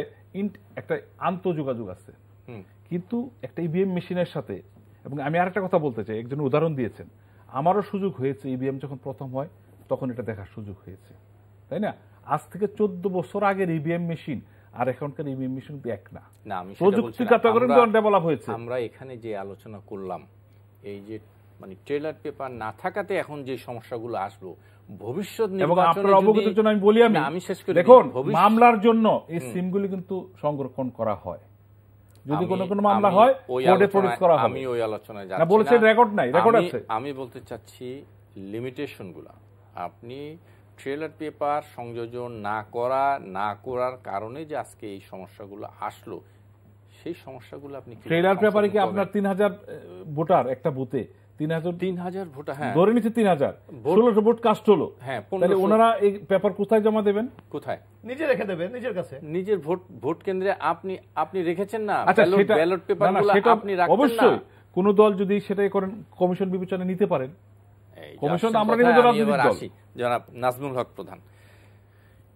Speaker 3: একটা আন্তঃযোগাযোগ আছে, কিন্তু একটা ইভিএম মেশিনের সাথে। এবং আমি আরেকটা কথা বলতে চাই, একজন উদাহরণ দিয়েছেন, আমারও সুযোগ হয়েছে ইভিএম যখন প্রথম হয় তখন এটা দেখার সুযোগ হয়েছে, তাই না? আজ থেকে 14 বছর আগের ইভিএম মেশিন আর এখনকার ইভিএম মেশিন এক না, প্রযুক্তিগত ডেভেলপ হয়েছে।
Speaker 1: আমরা এখানে যে আলোচনা করলাম, এই যে মানে ট্রেলার পেপার না থাকাতে এখন যে সমস্যাগুলো আসলো ভবিষ্যৎ নির্বাচনে,
Speaker 3: অবগতের জন্য আমি বলি, আমি শেষ করি, দেখুন মামলার জন্য এই সিমগুলি কিন্তু সংরক্ষণ করা হয়। যদি কোনো মামলা হয় কোর্টে প্রডিউস করা হবে।
Speaker 1: আমি ওই আলোচনায় যাচ্ছি না,
Speaker 3: বলেছেন রেকর্ড নাই, রেকর্ড আছে।
Speaker 1: আমি বলতে চাচ্ছি লিমিটেশনগুলো, আপনি ট্রেলার পেপার সংযোজন না করার কারণে যে আজকে এই সমস্যাগুলো আসলো, সেই সমস্যাগুলো আপনি
Speaker 3: ট্রেলার পেপারে কি আপনার 3000 ভোটার একটা বুথে,
Speaker 1: 3000 ভোটার, হ্যাঁ
Speaker 3: ধরে নিচ্ছে 3000, 1600 ভোট কাস্ট হলো, হ্যাঁ তাহলে ওনারা এই পেপার কোথায় জমা দেবেন?
Speaker 1: কোথায়?
Speaker 2: নিজে রেখে দেবেন নিজের কাছে,
Speaker 1: নিজের ভোট কেন্দ্রে আপনি রেখেছেন না
Speaker 3: ব্যালট পেপারগুলো আপনি রাখছেন না। অবশ্যই কোন দল যদি সেটাই করেন কমিশন বিবেচনা নিতে পারেন। কমিশন আমরা রাজনৈতিক দল।
Speaker 1: জনাব নাজমুল হক প্রধান,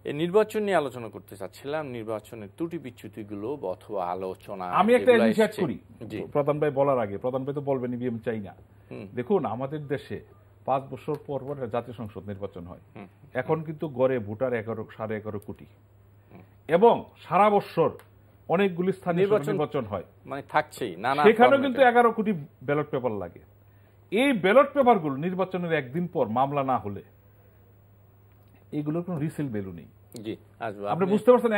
Speaker 1: এই নির্বাচন নিয়ে আলোচনা করতে চাচ্ছিলাম, নির্বাচনের ত্রুটি বিচ্যুতিগুলো অথবা আলোচনা।
Speaker 3: আমি একটা জিনিস অ্যাড করি প্রধান ভাই বলার আগে, প্রধান ভাই তো বলবেন ইভিএম চাই না। দেখুন আমাদের দেশে 5 বছর পর পর জাতীয় সংসদ নির্বাচন হয়। এখন কিন্তু গড়ে ভোটার 11.5 কোটি, এবং সারা বছর অনেকগুলি স্থানীয় নির্বাচন হয়, মানে থাকছেই না, সেখানেও কিন্তু 11 কোটি ব্যালট পেপার লাগে। এই ব্যালট পেপারগুলো নির্বাচনের একদিন পর মামলা না হলে এগুলোর কোনো রিসেল ভ্যালু নেই।
Speaker 1: জি আসবো।
Speaker 3: আপনি বুঝতে পারছেন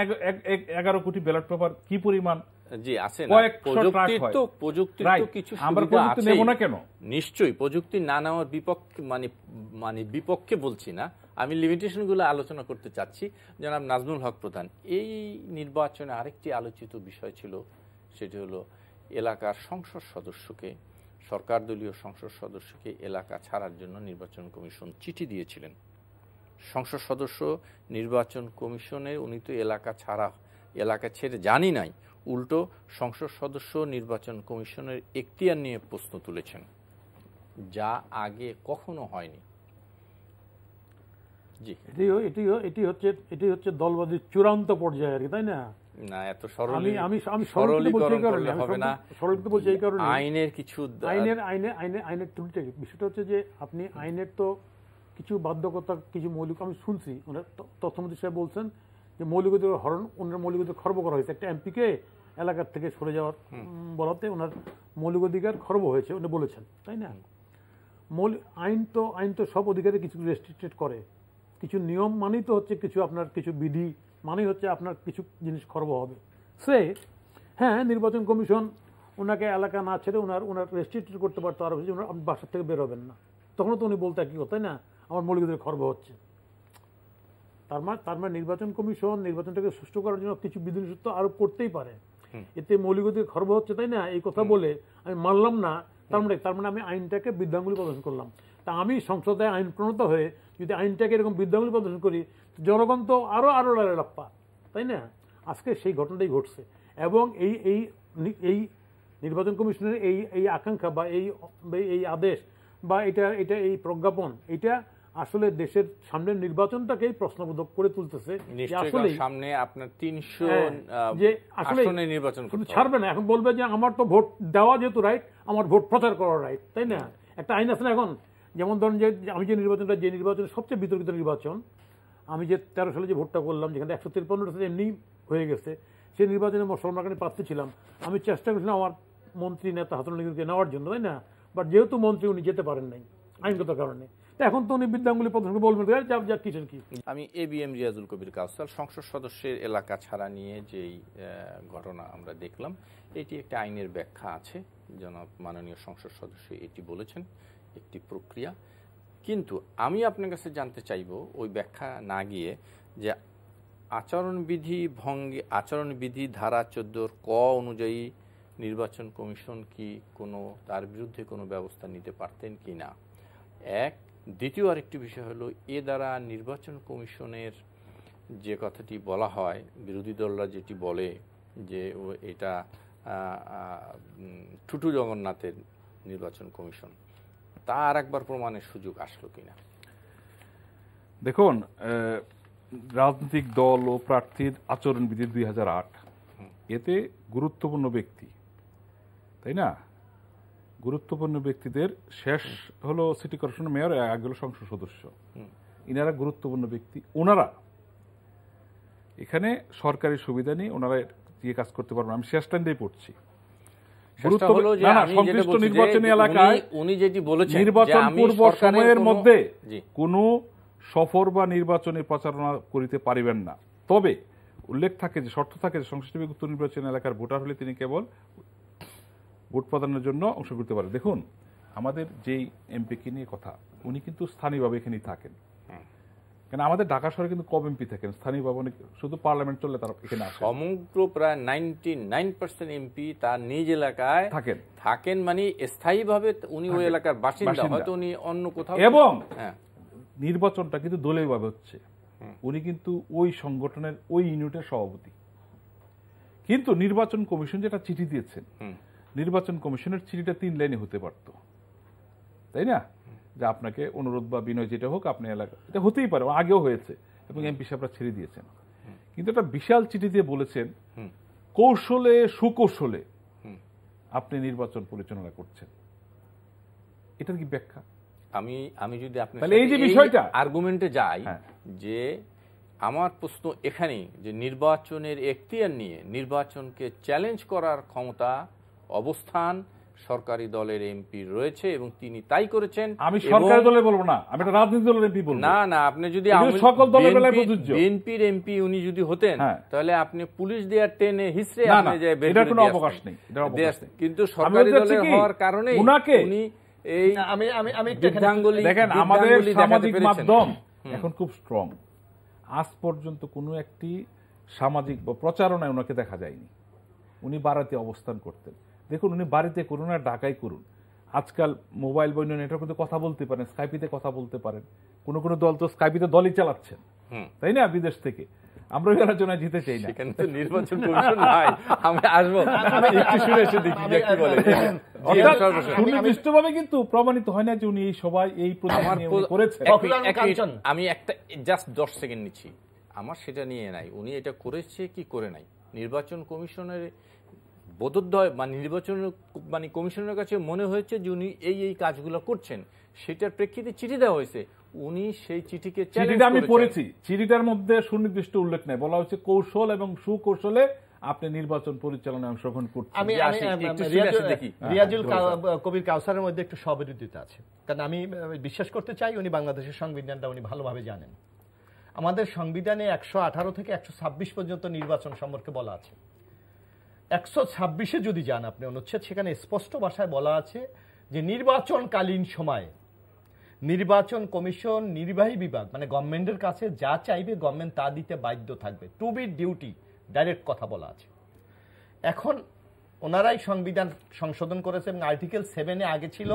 Speaker 3: 11 কোটি ব্যালট পেপার কি পরিমাণ?
Speaker 1: জি আছে না,
Speaker 3: প্রযুক্তির তো কিছু সুবিধা আছে না কেন?
Speaker 1: নিশ্চয়ই প্রযুক্তি না নেওয়ার বিপক্ষে মানে বিপক্ষে বলছি না, আমি লিমিটেশনগুলো আলোচনা করতে চাচ্ছি। জনাব নাজমুল হক প্রধান, এই নির্বাচনে আরেকটি আলোচিত বিষয় ছিল, সেটি হলো এলাকার সংসদ সদস্যকে, সরকার দলীয় সংসদ সদস্যকে এলাকা ছাড়ার জন্য নির্বাচন কমিশন চিঠি দিয়েছিলেন। সংসদ সদস্য নির্বাচন কমিশনে উনি তো এলাকা ছেড়ে জানি নাই, উল্টো সংসদ সদস্য নির্বাচন কমিশনের এখতিয়ার নিয়ে প্রশ্ন তুলেছেন, যা আগে কখনো হয়নি। জি
Speaker 4: এটি হচ্ছে দলবাদীর চূড়ান্ত পর্যায়ে আর কি, তাই না?
Speaker 1: না, এত সরল
Speaker 4: আমি সরলীকরণ করলে হবে না, সরলীকরণ বলছি এই কারণে
Speaker 1: আইনের কিছু
Speaker 4: আইনের ত্রুটিটা বিষয়টা হচ্ছে যে আপনি আইনের তো কিছু বাধ্যকতা, কিছু মৌলিক, আমি শুনছি ওনার তথ্যমন্ত্রী সাহেব বলছেন যে মৌলিক অধিকার হরণ, ওনার মৌলিক অধিকার খর্ব করা হয়েছে, একটা এমপিকে এলাকার থেকে সরে যাওয়ার বলাতে ওনার মৌলিক অধিকার খর্ব হয়েছে, উনি বলেছেন, তাই না? আইন তো সব অধিকারে কিছু রেস্ট্রিক্টেড করে, কিছু নিয়ম মানেই তো হচ্ছে কিছু আপনার কিছু বিধি মানেই হচ্ছে আপনার কিছু জিনিস খর্ব হবে। হ্যাঁ, নির্বাচন কমিশন ওনাকে এলাকা না ছেড়ে ওনার রেস্ট্রিক্টেড করতে পারতো, আরো বেশি আপনি বাসার থেকে বের হবেন না, তখন তো উনি বলতে কি তাই না, আমার মৌলিক অধিকার খর্ব হচ্ছে। তার মানে নির্বাচন কমিশন নির্বাচনটাকে সুষ্ঠু করার জন্য কিছু বিধিনিষেধ তো আরোপ করতেই পারে, এতে মৌলিক অধিকার খর্ব হচ্ছে, তাই না? এই কথা বলে আমি মানলাম না, তার মানে আমি আইনটাকে বৃদ্ধাঙ্গুলি প্রদর্শন করলাম। তা আমি সংসদে আইন প্রণেতা হয়ে যদি আইনটাকে এরকম বৃদ্ধাঙ্গুলি প্রদর্শন করি, জনগণ তো আরো লাপ্পা, তাই না? আজকে সেই ঘটনাটাই ঘটছে। এবং এই নির্বাচন কমিশনের এই আকাঙ্ক্ষা বা এই আদেশ বা এটা এই প্রজ্ঞাপন, এটা আসলে দেশের সামনের নির্বাচনটাকেই প্রশ্নবোধক করে তুলতেছে।
Speaker 1: আসলে সামনে আপনার 300 যে আসলে নির্বাচন করতে
Speaker 4: ছাড়বে না, এখন বলবে যে আমার তো ভোট দেওয়া যেহেতু রাইট, আমার ভোট প্রচার করার রাইট, তাই না? একটা আইন আছে না এখন, যেমন ধরুন যে আমি যে নির্বাচন সবচেয়ে বিতর্কিত নির্বাচন, আমি যে 13 সালে যে ভোটটা করলাম, যেখানে 153টা এমনি হয়ে গেছে, সেই নির্বাচনে মুসলমান প্রার্থী ছিলাম, আমি চেষ্টা করেছিলাম আমার মন্ত্রী নেতা হাসানুল নগরীকে নেওয়ার জন্য, তাই না? বাট যেহেতু মন্ত্রী উনি যেতে পারেন নাই আইনগত কারণে, এখন তো উনি বিদ্যাঙ্গুলি প্রদর্শন বলবেন যা কিসের কি।
Speaker 1: আমি ABM রিয়াজুল কবির কাউসার, সংসদ সদস্যের এলাকা ছাড়া নিয়ে যেই ঘটনা আমরা দেখলাম, এটি একটা আইনের ব্যাখ্যা আছে, জনাব মাননীয় সংসদ সদস্য এটি বলেছেন, একটি প্রক্রিয়া। কিন্তু আমি আপনার কাছে জানতে চাইব, ওই ব্যাখ্যা না গিয়ে, যে আচরণবিধি ধারা 14 ক অনুযায়ী নির্বাচন কমিশন কি তার বিরুদ্ধে কোনো ব্যবস্থা নিতে পারতেন কি না। দ্বিতীয় আরেকটি বিষয় হলো, এ দ্বারা নির্বাচন কমিশনের যে কথাটি বলা হয়, বিরোধী দলরা যেটি বলে যে এটা টুটু জগন্নাথের নির্বাচন কমিশন, তা আর একবার প্রমাণের সুযোগ আসলো কিনা।
Speaker 3: দেখুন, রাজনৈতিক দল ও প্রার্থীর আচরণবিধি 2008, এতে গুরুত্বপূর্ণ ব্যক্তি, তাই না, গুরুত্বপূর্ণ ব্যক্তিদের, শেষ হলো সিটি কর্পোরেশন মেয়র, আগে হলো সংসদ সদস্য, ইনারা গুরুত্বপূর্ণ ব্যক্তি, ওনারা এখানে সরকারি সুবিধা নিয়ে ওনারা দিয়ে কাজ করতে পারবেন। আমি শেষ টাইম দিয়ে পড়ছি, নির্বাচনী এলাকায় নির্বাচন পূর্ব সময়ের মধ্যে কোনো সফর বা নির্বাচনী প্রচারণা করিতে পারিবেন না। তবে উল্লেখ থাকে যে, শর্ত থাকে যে, সংশ্লিষ্ট উক্ত নির্বাচনী এলাকার ভোটার হলে তিনি কেবল ভোট প্রদানের জন্য অংশ করতে পারে। দেখুন, আমাদের যেই এমপিকে নিয়ে কথা, উনি কিন্তু স্থানীয়ভাবে এখানেই থাকেন, কেন আমাদের ঢাকা শহরে কিন্তু কম এমপি থাকেন স্থানীয়ভাবে, শুধু পার্লামেন্ট চললে তারা এখানে আসেন।
Speaker 1: সমগ্র প্রায় 99% এমপি তার নিজ এলাকায় থাকেন, মানে স্থায়ীভাবে উনি ওই এলাকার বাসিন্দা, হয়তো উনি অন্য কোথাও।
Speaker 3: এবং নির্বাচনটা কিন্তু দলীয়ভাবে হচ্ছে, উনি কিন্তু ওই সংগঠনের ওই ইউনিটের সভাপতি। কিন্তু নির্বাচন কমিশন যেটা চিঠি দিয়েছেন, নির্বাচন কমিশনের চিঠিটা 3 লাইনে হতে পারত, তাই না, যে আপনাকে অনুরোধ বা বিনয় যেটা হোক আপনি এলাকা, এটা হতেই পারে, আগেও হয়েছে এবং এমপি সাহেবরা ছেড়ে দিয়েছেন। কিন্তু একটা বিশাল চিঠি দিয়ে বলেছেন কৌশলে সুকৌশলে আপনি নির্বাচন পরিচালনা করছেন। এটার কি ব্যাখ্যা?
Speaker 1: আমি যদি আপনার
Speaker 3: এই যে বিষয়টা
Speaker 1: আর্গুমেন্টে যাই, যে আমার প্রশ্ন এখানেই, যে নির্বাচনের এখতিয়ার নিয়ে নির্বাচনকে চ্যালেঞ্জ করার ক্ষমতা, অবস্থান সরকারি দলের এমপি রয়েছে এবং তিনি তাই করেছেন।
Speaker 3: আমি সরকারি দলে বলবো না, আমি একটা রাজনৈতিক দলের এমপি বলবো।
Speaker 1: না না, আপনি যদি
Speaker 3: সকল দলের বেলায় প্রযোজ্য।
Speaker 1: বিএনপির এমপি উনি যদি হতেন তাহলে আপনি পুলিশ দিয়ে টেনে হিসড়ে আপনি যায় বের করে
Speaker 3: এটা কোনো অবকাশ নেই,
Speaker 1: কিন্তু সরকারি দলের হওয়ার কারণে উনি এই
Speaker 2: আমি
Speaker 3: দেখেন আমাদের সামাজিক মাধ্যম এখন খুব স্ট্রং। আজ পর্যন্ত কোনো একটি সামাজিক প্রচারণায় ওনাকে দেখা যায়নি। উনি বাড়িতে অবস্থান করতেন। দেখুন উনি বাড়িতে করুন আর ঢাকায় করুন, আজকাল মোবাইল বৈন্য নেটওয়ার্কে কথা বলতে পারেন, স্কাইপিতে কথা বলতে পারেন। কোন কোন দল তো স্কাইপিতে দলই চালাচ্ছেন, তাই না, বিদেশ থেকে। আমরা ওই আলোচনায় যেতে চাই না,
Speaker 1: সেখানে তো নির্বাচন কমিশন নাই। আমি আসবো একটু শুনে এসে দেখি যে কি বলে।
Speaker 3: সুনির্দিষ্টভাবে কিন্তু প্রমাণিত হয় না যে উনি এই সবাই এই করেছেন।
Speaker 1: আমি একটা জাস্ট 10 সেকেন্ড নিচ্ছি, আমার সেটা নিয়ে নাই, উনি এটা করেছে কি করে নাই। নির্বাচন কমিশনের বোধোদয় নির্বাচন কমিশনের কাছে মনে হয়েছে যে উনি এই কাজগুলো করছেন, সেটার প্রেক্ষিতে চিঠি দেওয়া হয়েছে। উনি সেই চিঠিকে
Speaker 3: চিঠিটা আমি পড়েছি, চিঠিটার মধ্যে সুনির্দিষ্ট উল্লেখ নেই, বলা হচ্ছে কৌশল এবং সুকৌশলে আপনি নির্বাচন পরিচালনায় অংশগ্রহণ করছেন।
Speaker 2: আমি রিয়াজুল কবির কাউসারের মধ্যে একটু সবিরোধিতা আছে, কারণ আমি বিশ্বাস করতে চাই উনি বাংলাদেশের সংবিধানটা উনি ভালোভাবে জানেন। আমাদের সংবিধানে 118 থেকে 126 পর্যন্ত নির্বাচন সম্পর্কে বলা আছে। 126-এ যদি যান আপনি অনুচ্ছেদ, সেখানে স্পষ্ট ভাষায় বলা আছে যে নির্বাচনকালীন সময়ে নির্বাচন কমিশন নির্বাহী বিভাগ গভর্নমেন্টের কাছে যা চাইবে গভর্নমেন্ট তা দিতে বাধ্য থাকবে, টু বি ডিউটি, ডাইরেক্ট কথা বলা আছে। এখন ওনারাই সংবিধান সংশোধন করেছে এবং আর্টিকেল 7-এ আগে ছিল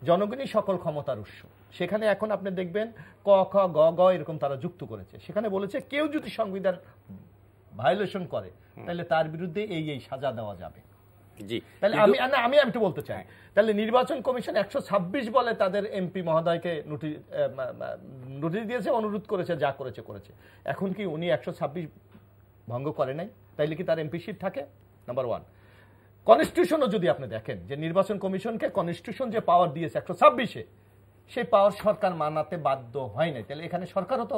Speaker 2: জনগণই সকল ক্ষমতার উৎস, সেখানে এখন আপনি দেখবেন ক খ গ গ এরকম তারা যুক্ত করেছে। সেখানে বলেছে কেউ যদি সংবিধান ভায়োলেশন করে তাহলে তার বিরুদ্ধে এই সাজা দেওয়া যাবে। তাহলে আমি একটু বলতে চাই, তাহলে নির্বাচন কমিশন 126 বলে তাদের এমপি মহোদয়কে নোটিশ দিয়েছে, অনুরোধ করেছে, যা করেছে। এখন কি উনি 126 ভঙ্গ করে নাই? তাইলে কি তার এমপি সিট থাকে? নাম্বার 1। কনস্টিটিউশনও যদি আপনি দেখেন যে নির্বাচন কমিশনকে কনস্টিটিউশন যে পাওয়ার দিয়েছে 126-এ, সেই পাওয়ার সরকার মানাতে বাধ্য হয় নাই। তাহলে এখানে সরকারও তো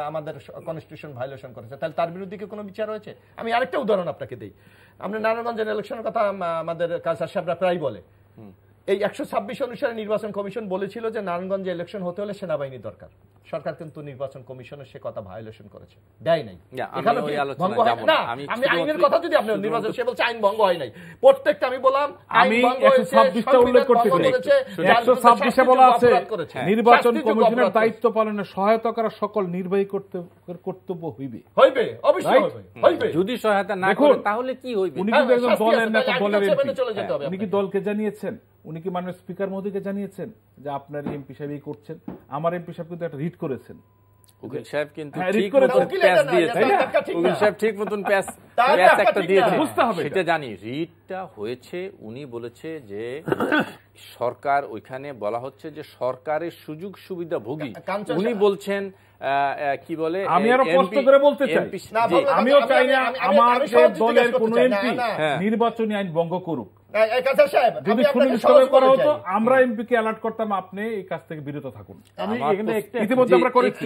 Speaker 2: আমাদের কনস্টিটিউশন ভায়োলেশন করেছে, তাহলে তার বিরুদ্ধে কি কোনো বিচার হয়েছে? আমি আরেকটা উদাহরণ আপনাকে দিই। আমরা নারায়ণগঞ্জের ইলেকশনের কথা আমাদের কাউসার সাহেবরা প্রায় বলে। এই 126 অনুসারে নির্বাচন কমিশন বলেছিল যে নারায়ণগঞ্জে ইলেকশন হতে হলে সেনাবাহিনী দরকার। সরকার কিন্তু নির্বাচন কমিশনের সে কথা ভায়োলেশন করেছে, দেয় নাই। আমি আইনের কথা যদি আপনি নির্বাচন, সে বলছে আইন ভঙ্গ হয় নাই। প্রত্যেকটা আমি বললাম
Speaker 3: আমি 126টা উল্লেখ করতে চাই। 126-এ বলা আছে নির্বাচন কমিশনের দায়িত্ব পালনে সহায়তা করা সকল নির্বাহী কর্তব্য হইবে,
Speaker 2: অবশ্যই হইবে।
Speaker 1: যদি সহায়তা না করে তাহলে কি হইবে?
Speaker 3: উনি কিন্তু একজন দলের নেতা, দলের এমপি। উনি কি দলকে জানিয়েছেন? উনি কি মাননীয় স্পিকার মহোদয়কে জানিয়েছেন যে আপনার এমপি সাহেব এই করছেন? আমার এমপি সাহেব কিন্তু একটা রিট করেছেন।
Speaker 1: উকিল সাহেব কিন্তু ঠিক মতন প্যাস দিয়েছেন, উকিল সাহেব ঠিক মতন প্যাস একটা দিয়েছে, বুঝতে হবে সেটা জানি। রিটটা হয়েছে, উনি বলেছে যে সরকার, ওইখানে বলা হচ্ছে যে সরকারের সুযোগ সুবিধা ভোগী। উনি বলছেন কি বলে,
Speaker 3: আমি আরো কষ্ট করে বলতে চাই, আমিও চাই না আমার দলের কোন এমপি নির্বাচনী আইন ভঙ্গ করুক। যদি সুনির্দিষ্টভাবে করা হতো আমরা এমপিকে অ্যালার্ট করতাম, আপনি এই কাজ থেকে বিরত থাকুন। ইতিমধ্যে আমরা করেছি।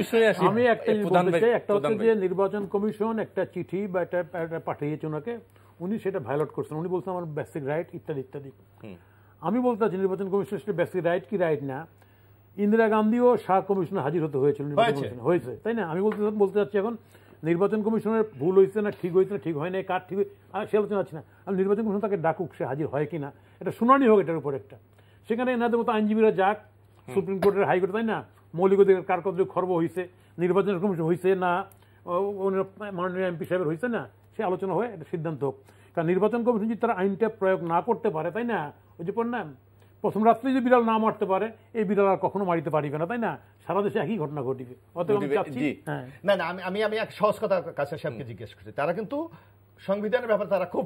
Speaker 4: আমি একটা বলতে চাই, একটা হচ্ছে যে নির্বাচন কমিশন একটা চিঠি বা একটা পাঠিয়েছে ওনাকে, উনি সেটা ভায়োলেট করছেন। উনি বলছেন আমার বেসিক রাইট ইত্যাদি ইত্যাদি। আমি বলতে চাচ্ছি নির্বাচন কমিশন সেটা বেসিক রাইট কি রাইট না। ইন্দিরা গান্ধীও শাহ কমিশনে হাজির হতে হয়েছিল, নির্বাচন কমিশন হয়েছে, তাই না? আমি বলতে চাচ্ছি এখন নির্বাচন কমিশনের ভুল হয়েছে না ঠিক হয়েছে না, ঠিক হয় না, কার ঠিক সে আলোচনা আছে না। আমি নির্বাচন কমিশন তাকে ডাকুক, সে হাজির হয় কিনা, এটা শুনানি হোক এটার উপর একটা। সেখানে এনাদের মতো আইনজীবীরা যাক, সুপ্রিম কোর্টের হাইকোর্ট, তাই না, মৌলিক অধিকার কার কত খর্ব হয়েছে, নির্বাচন কমিশন হয়েছে না, মাননীয় এমপি সাহেবের হয়েছে না, সে আলোচনা হয়, একটা সিদ্ধান্ত হোক। কারণ নির্বাচন কমিশন যদি তারা আইনটা প্রয়োগ না করতে পারে, তাই না, ওই যে পর না প্রথম রাত্রে যে বিড়াল না মারতে পারে, এই বিড়াল আর কখনো মারিতে পারিবে না, তাই না? সারা দেশে একই ঘটনা ঘটিবে।
Speaker 2: না না, আমি এক সহজ কথা কাউসার সাহেবকে জিজ্ঞেস করছি। তারা কিন্তু সংবিধানের ব্যাপারে তারা খুব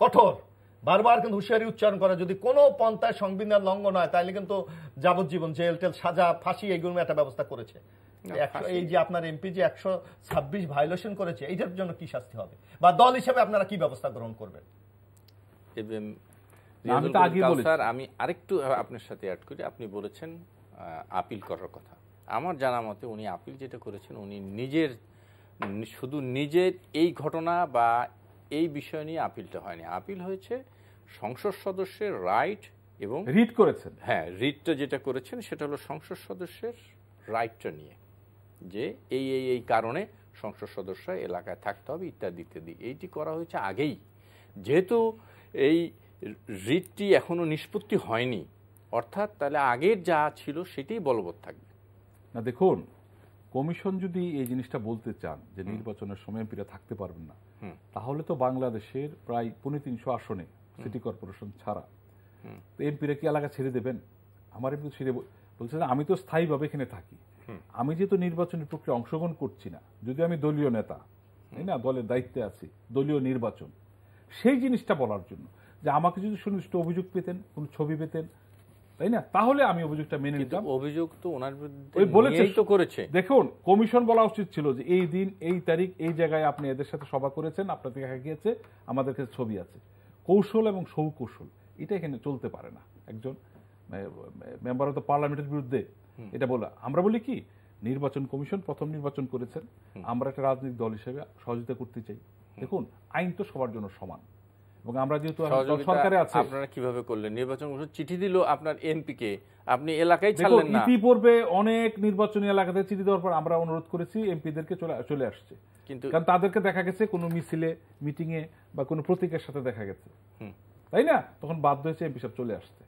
Speaker 2: কঠোর, বারবার কিন্তু হুঁশিয়ারি উচ্চারণ করে যদি কোনো পন্থায় সংবিধান লঙ্ঘন হয় তাহলে কিন্তু যাবজ্জীবন জেল টেল, সাজা, ফাঁসি, এইগুলো একটা ব্যবস্থা করেছে। এই যে আপনার এমপি যে 126 ভায়োলেশন করেছে, এইটার জন্য কি শাস্তি হবে বা দল হিসেবে আপনারা কি ব্যবস্থা গ্রহণ করবেন?
Speaker 1: আমি আরেকটু আপনার সাথে অ্যাড করি। আপনি বলেছেন আপিল করার কথা। আমার জানা মতে উনি আপিল যেটা করেছেন, উনি শুধু নিজের এই ঘটনা বা এই বিষয় নিয়ে আপিলটা হয়নি, আপিল হয়েছে সংসদ সদস্যের রাইট এবং
Speaker 3: রিট করেছেন,
Speaker 1: হ্যাঁ রিটটা যেটা করেছেন সেটা হলো সংসদ সদস্যের রাইটটা নিয়ে, যে এই কারণে সংসদ সদস্য এলাকায় থাকতে হবে ইত্যাদি ইত্যাদি। এইটি করা হয়েছে আগেই, যেহেতু এই রিটটি এখনো নিষ্পত্তি হয়নি, অর্থাৎ তাহলে আগের যা ছিল সেটাই বলবৎ থাকবে
Speaker 3: না। দেখুন, কমিশন যদি এই জিনিসটা বলতে চান যে নির্বাচনের সময় এমপিরা থাকতে পারবেন না, তাহলে তো বাংলাদেশের প্রায় ৩৫০ আসনে সিটি কর্পোরেশন ছাড়া এমপিরা কি এলাকা ছেড়ে দেবেন? আমার এমপি ছেড়ে বলছে যে আমি তো স্থায়ীভাবে এখানে থাকি, আমি যেহেতু নির্বাচনী প্রক্রিয়া অংশগ্রহণ করছি না, যদি আমি দলীয় নেতা, তাই না, দলের দায়িত্বে আছি, দলীয় নির্বাচন, সেই জিনিসটা বলার জন্য যে আমাকে যদি সুনির্দিষ্ট অভিযোগ পেতেন, কোন ছবি পেতেন, তাই না, তাহলে আমি অভিযোগটা মেনে নিতাম।
Speaker 1: অভিযোগ তো ওনার বিরুদ্ধে তো করেছে।
Speaker 3: দেখুন, কমিশন বলা উচিত ছিল যে এই দিন, এই তারিখ, এই জায়গায় আপনি এদের সাথে সভা করেছেন, আপনাদের দেখা গিয়েছে, আমাদের কাছে ছবি আছে। কৌশল এবং সৌকৌশল এটা এখানে চলতে পারে না। একজন মেম্বার অফ দ্য পার্লামেন্টের বিরুদ্ধে এটা বলা, আমরা বলি কি, নির্বাচন কমিশন প্রথম নির্বাচন করেছেন, আমরা একটা রাজনৈতিক দল হিসেবে সহযোগিতা করতে চাই। দেখুন, আইন তো সবার জন্য সমান, এবং আমরা যেহেতু সরকারে আছি।
Speaker 1: আপনারা কিভাবে করলেন? নির্বাচন কমিশন চিঠি দিল আপনার এমপি কে, আপনি এলাকায় ছাড়লেন না।
Speaker 3: ইতিপূর্বে অনেক নির্বাচনী এলাকাতে চিঠি দেওয়ার পর আমরা অনুরোধ করেছি, এমপিদেরকে চলে আসছে, কিন্তু কারণ তাদেরকে দেখা গেছে কোনো মিছিলে, মিটিং এ বা কোনো প্রতীকের সাথে দেখা গেছে, তাই না, তখন বাধ্য হয়েছে এমপি সব চলে আসছে।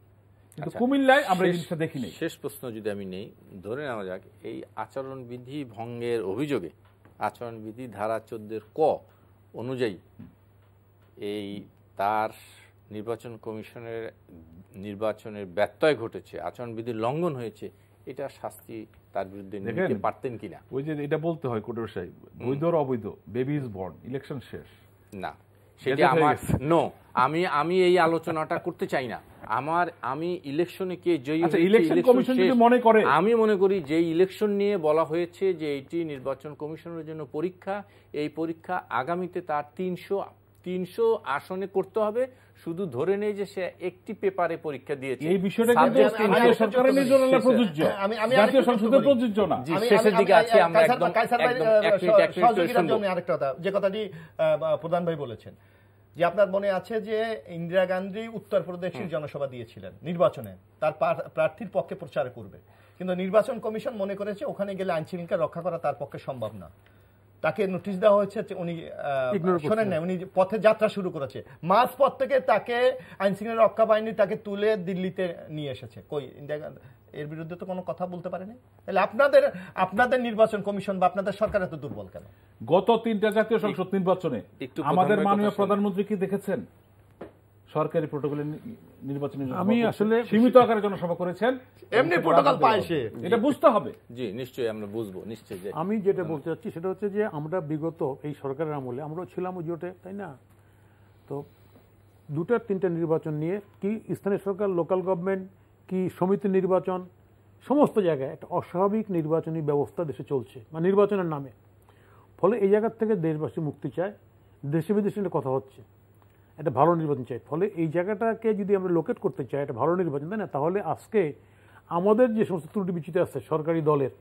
Speaker 3: কিন্তু কুমিল্লায় আমরা এই জিনিসটা দেখিনি।
Speaker 1: শেষ প্রশ্ন যদি আমি নেই, ধরে নেওয়া যাক এই আচরণবিধি ভঙ্গের অভিযোগে আচরণবিধি ধারা 14 ক অনুযায়ী এই তার নির্বাচন কমিশনের নির্বাচনের ব্যত্যয় ঘটেছে, আচরণবিধির লঙ্ঘন হয়েছে, এটা শাস্তি তার বিরুদ্ধে নিতে পারতেন কিনা?
Speaker 3: ওই যে এটা বলতে হয় কোর্টের সাহেব, বৈধ আর অবৈধ, বেবি ইজ বর্ন, ইলেকশন শেষ না,
Speaker 1: সেটা আমার নো, আমি এই আলোচনাটা করতে চাই না। আমি ইলেকশনে কে জয়ী হয়েছে,
Speaker 3: ইলেকশন কমিশন যদি মনে করে,
Speaker 1: আমি মনে করি যে ইলেকশন নিয়ে বলা হয়েছে যে এটি নির্বাচন কমিশনের জন্য পরীক্ষা, এই পরীক্ষা আগামীতে তার 300 আসনে করতে হবে। শুধু ধরে নেই যে সে একটি পেপারে পরীক্ষা দিয়েছে, এই বিষয়টা কিন্তু
Speaker 3: সরকারের নির্দেশনায় প্রযোজ্য, জাতীয় সংসদে প্রযোজ্য না।
Speaker 1: শেষের দিকে আছে, আমরা একদম
Speaker 2: আরেকটা কথা, যে কথাটি প্রধান ভাই বলেছেন, যে আপনার মনে আছে যে ইন্দিরা গান্ধী উত্তরপ্রদেশের জনসভা দিয়েছিলেন নির্বাচনে, তার প্রার্থীর পক্ষে প্রচার করবে, কিন্তু নির্বাচন কমিশন মনে করেছে ওখানে গেলে আইন শৃঙ্খলা রক্ষা করা তার পক্ষে সম্ভব না, তাকে নোটিশ দেওয়া হয়েছে, উনি শোনেন না, উনি পথে যাত্রা শুরু করেছে, মাঝ পথ থেকে তাকে আইন শৃঙ্খলা রক্ষা বাহিনী তাকে তুলে দিল্লিতে নিয়ে এসেছে। কই ইন্দিরা গান্ধী এর বিরুদ্ধে তো কোনো কথা বলতে পারেনি। তাহলে আপনাদের নির্বাচন কমিশন বা আপনাদের সরকার এত দুর্বল কেন?
Speaker 3: গত 3টা জাতীয় সংসদ নির্বাচনে আমাদের মাননীয় প্রধানমন্ত্রী কি দেখেছেন? সরকারি প্রোটোকলে নির্বাচনী
Speaker 4: আমি আসলে
Speaker 3: সীমিত আকারে জনসভা করেছেন,
Speaker 2: এমনি প্রোটোকল পাইছে,
Speaker 3: এটা বুঝতে হবে।
Speaker 1: জি নিশ্চয়ই আমরা বুঝবো, নিশ্চয়ই। যে
Speaker 4: আমি যেটা বলতে চাচ্ছি সেটা হচ্ছে যে আমরা বিগত এই সরকারের আমলে আমরাও ছিলাম ওই জোটে, তাই না, তো 2-3টা নির্বাচন নিয়ে কি স্থানীয় সরকার, লোকাল গভর্নমেন্ট, কি সমিতি নির্বাচন, সমস্ত জায়গায় একটা অস্বাভাবিক নির্বাচনী ব্যবস্থা দেশে চলছে, মানে নির্বাচনের নামে। ফলে এই জায়গার থেকে দেশবাসী মুক্তি চায়, দেশে বিদেশে কথা হচ্ছে, একটা ভালো নির্বাচন চাই। ফলে এই জায়গাটাকে যদি আমরা লোকেট করতে চাই একটা ভালো নির্বাচন, তাই না, তাহলে আজকে আমাদের যে সমস্ত ত্রুটি বিচ্যুতি আছে সরকারি দলের,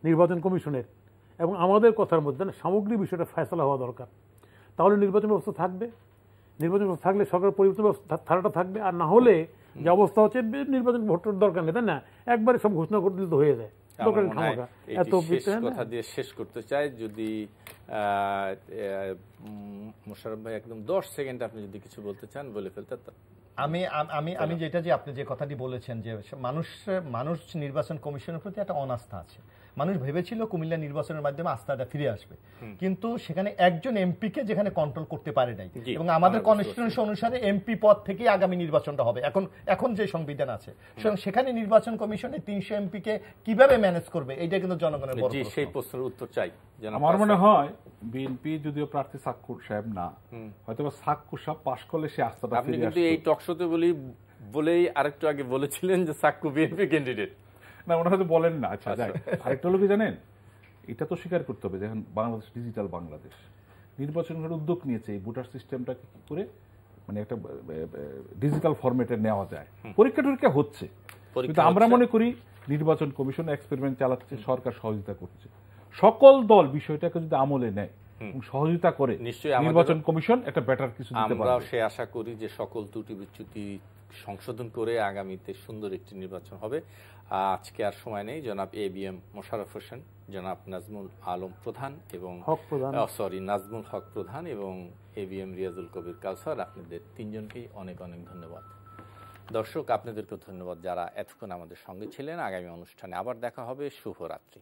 Speaker 4: নির্বাচন কমিশনের এবং আমাদের কথার মধ্যে সামগ্রিক বিষয়টা ফয়সালা হওয়া দরকার। তাহলে নির্বাচন ব্যবস্থা থাকবে, নির্বাচন ব্যবস্থা থাকলে সরকার পরিবর্তন ধারাটা থাকবে, আর না হলে যে অবস্থা হচ্ছে নির্বাচন ভোটের দরকার নেই, তাই না, একবারে সব ঘোষণা করে দিলে তো হয়ে যায়।
Speaker 1: কথা দিয়ে শেষ করতে চাই, যদি মোশাররফ ভাই একদম 10 সেকেন্ড আপনি যদি কিছু বলতে চান বলে ফেলতে।
Speaker 2: আমি যেটা, যে আপনি যে কথাটি বলেছেন যে মানুষ নির্বাচন কমিশনের প্রতি একটা অনাস্থা আছে, মানুষ ভেবেছিল কুমিল্লা নির্বাচনের মাধ্যমে আস্থাটা ফিরে আসবে, কিন্তু সেখানে একজন এমপিকে যেখানে কন্ট্রোল করতে পারে নাই, এবং আমাদের কনস্টিটিউশন অনুসারে এমপি পদ থেকে আগামী নির্বাচনটা হবে এখন যে সংবিধান আছে, সেখানে নির্বাচন কমিশনে 300 এমপিকে কিভাবে ম্যানেজ করবে, এইটা কিন্তু জনগণের বড় প্রশ্ন।
Speaker 1: সেই প্রশ্নের উত্তর চাই।
Speaker 3: আমার মনে হয় বিএনপি যদিও প্রার্থী সাক্কুর সাহেব না, হয়তো সাক্কুর সাহেব পাশ করলে সে আস্থাটা
Speaker 1: আপনি কিন্তু এই টকশোতে বলেই আরেকটু আগে বলেছিলেন যে সাক্কু বিএনপি ক্যান্ডিডেট
Speaker 3: না, ওনারা হয়তো বলেন না। আচ্ছা যাক, আরেকটা লোক জানেন, এটা তো স্বীকার করতে হবে, যখন বাংলাদেশ ডিজিটাল বাংলাদেশ নির্বাচনের উদ্যোগ নিয়েছে, এই ভোটার সিস্টেমটাকে কি করে মানে একটা ডিজিটাল ফরম্যাটে নেওয়া যায়, পরীক্ষা টরীক্ষা হচ্ছে, কিন্তু আমরা মনে করি নির্বাচন কমিশন এক্সপেরিমেন্ট চালাচ্ছে, সরকার সহযোগিতা করছে, সকল দল বিষয়টাকে যদি আমলে নেয় এবং সহযোগিতা করে
Speaker 1: নিশ্চয়ই
Speaker 3: নির্বাচন কমিশন একটা বেটার কিছু দিতে পারবে।
Speaker 1: আমরাও সে আশা করি যে সকল ত্রুটি বিচ্যুতি সংশোধন করে আগামীতে সুন্দর একটি নির্বাচন হবে। আজকে আর সময় নেই। জনাব ABM মোশাররফ হোসেন, জনাব নাজমুল আলম প্রধান এবং নাজমুল হক প্রধান এবং ABM রিয়াজুল কবির কাউসার, আপনাদের তিনজনকেই অনেক অনেক ধন্যবাদ। দর্শক, আপনাদেরকেও ধন্যবাদ যারা এতক্ষণ আমাদের সঙ্গে ছিলেন। আগামী অনুষ্ঠানে আবার দেখা হবে। শুভরাত্রি।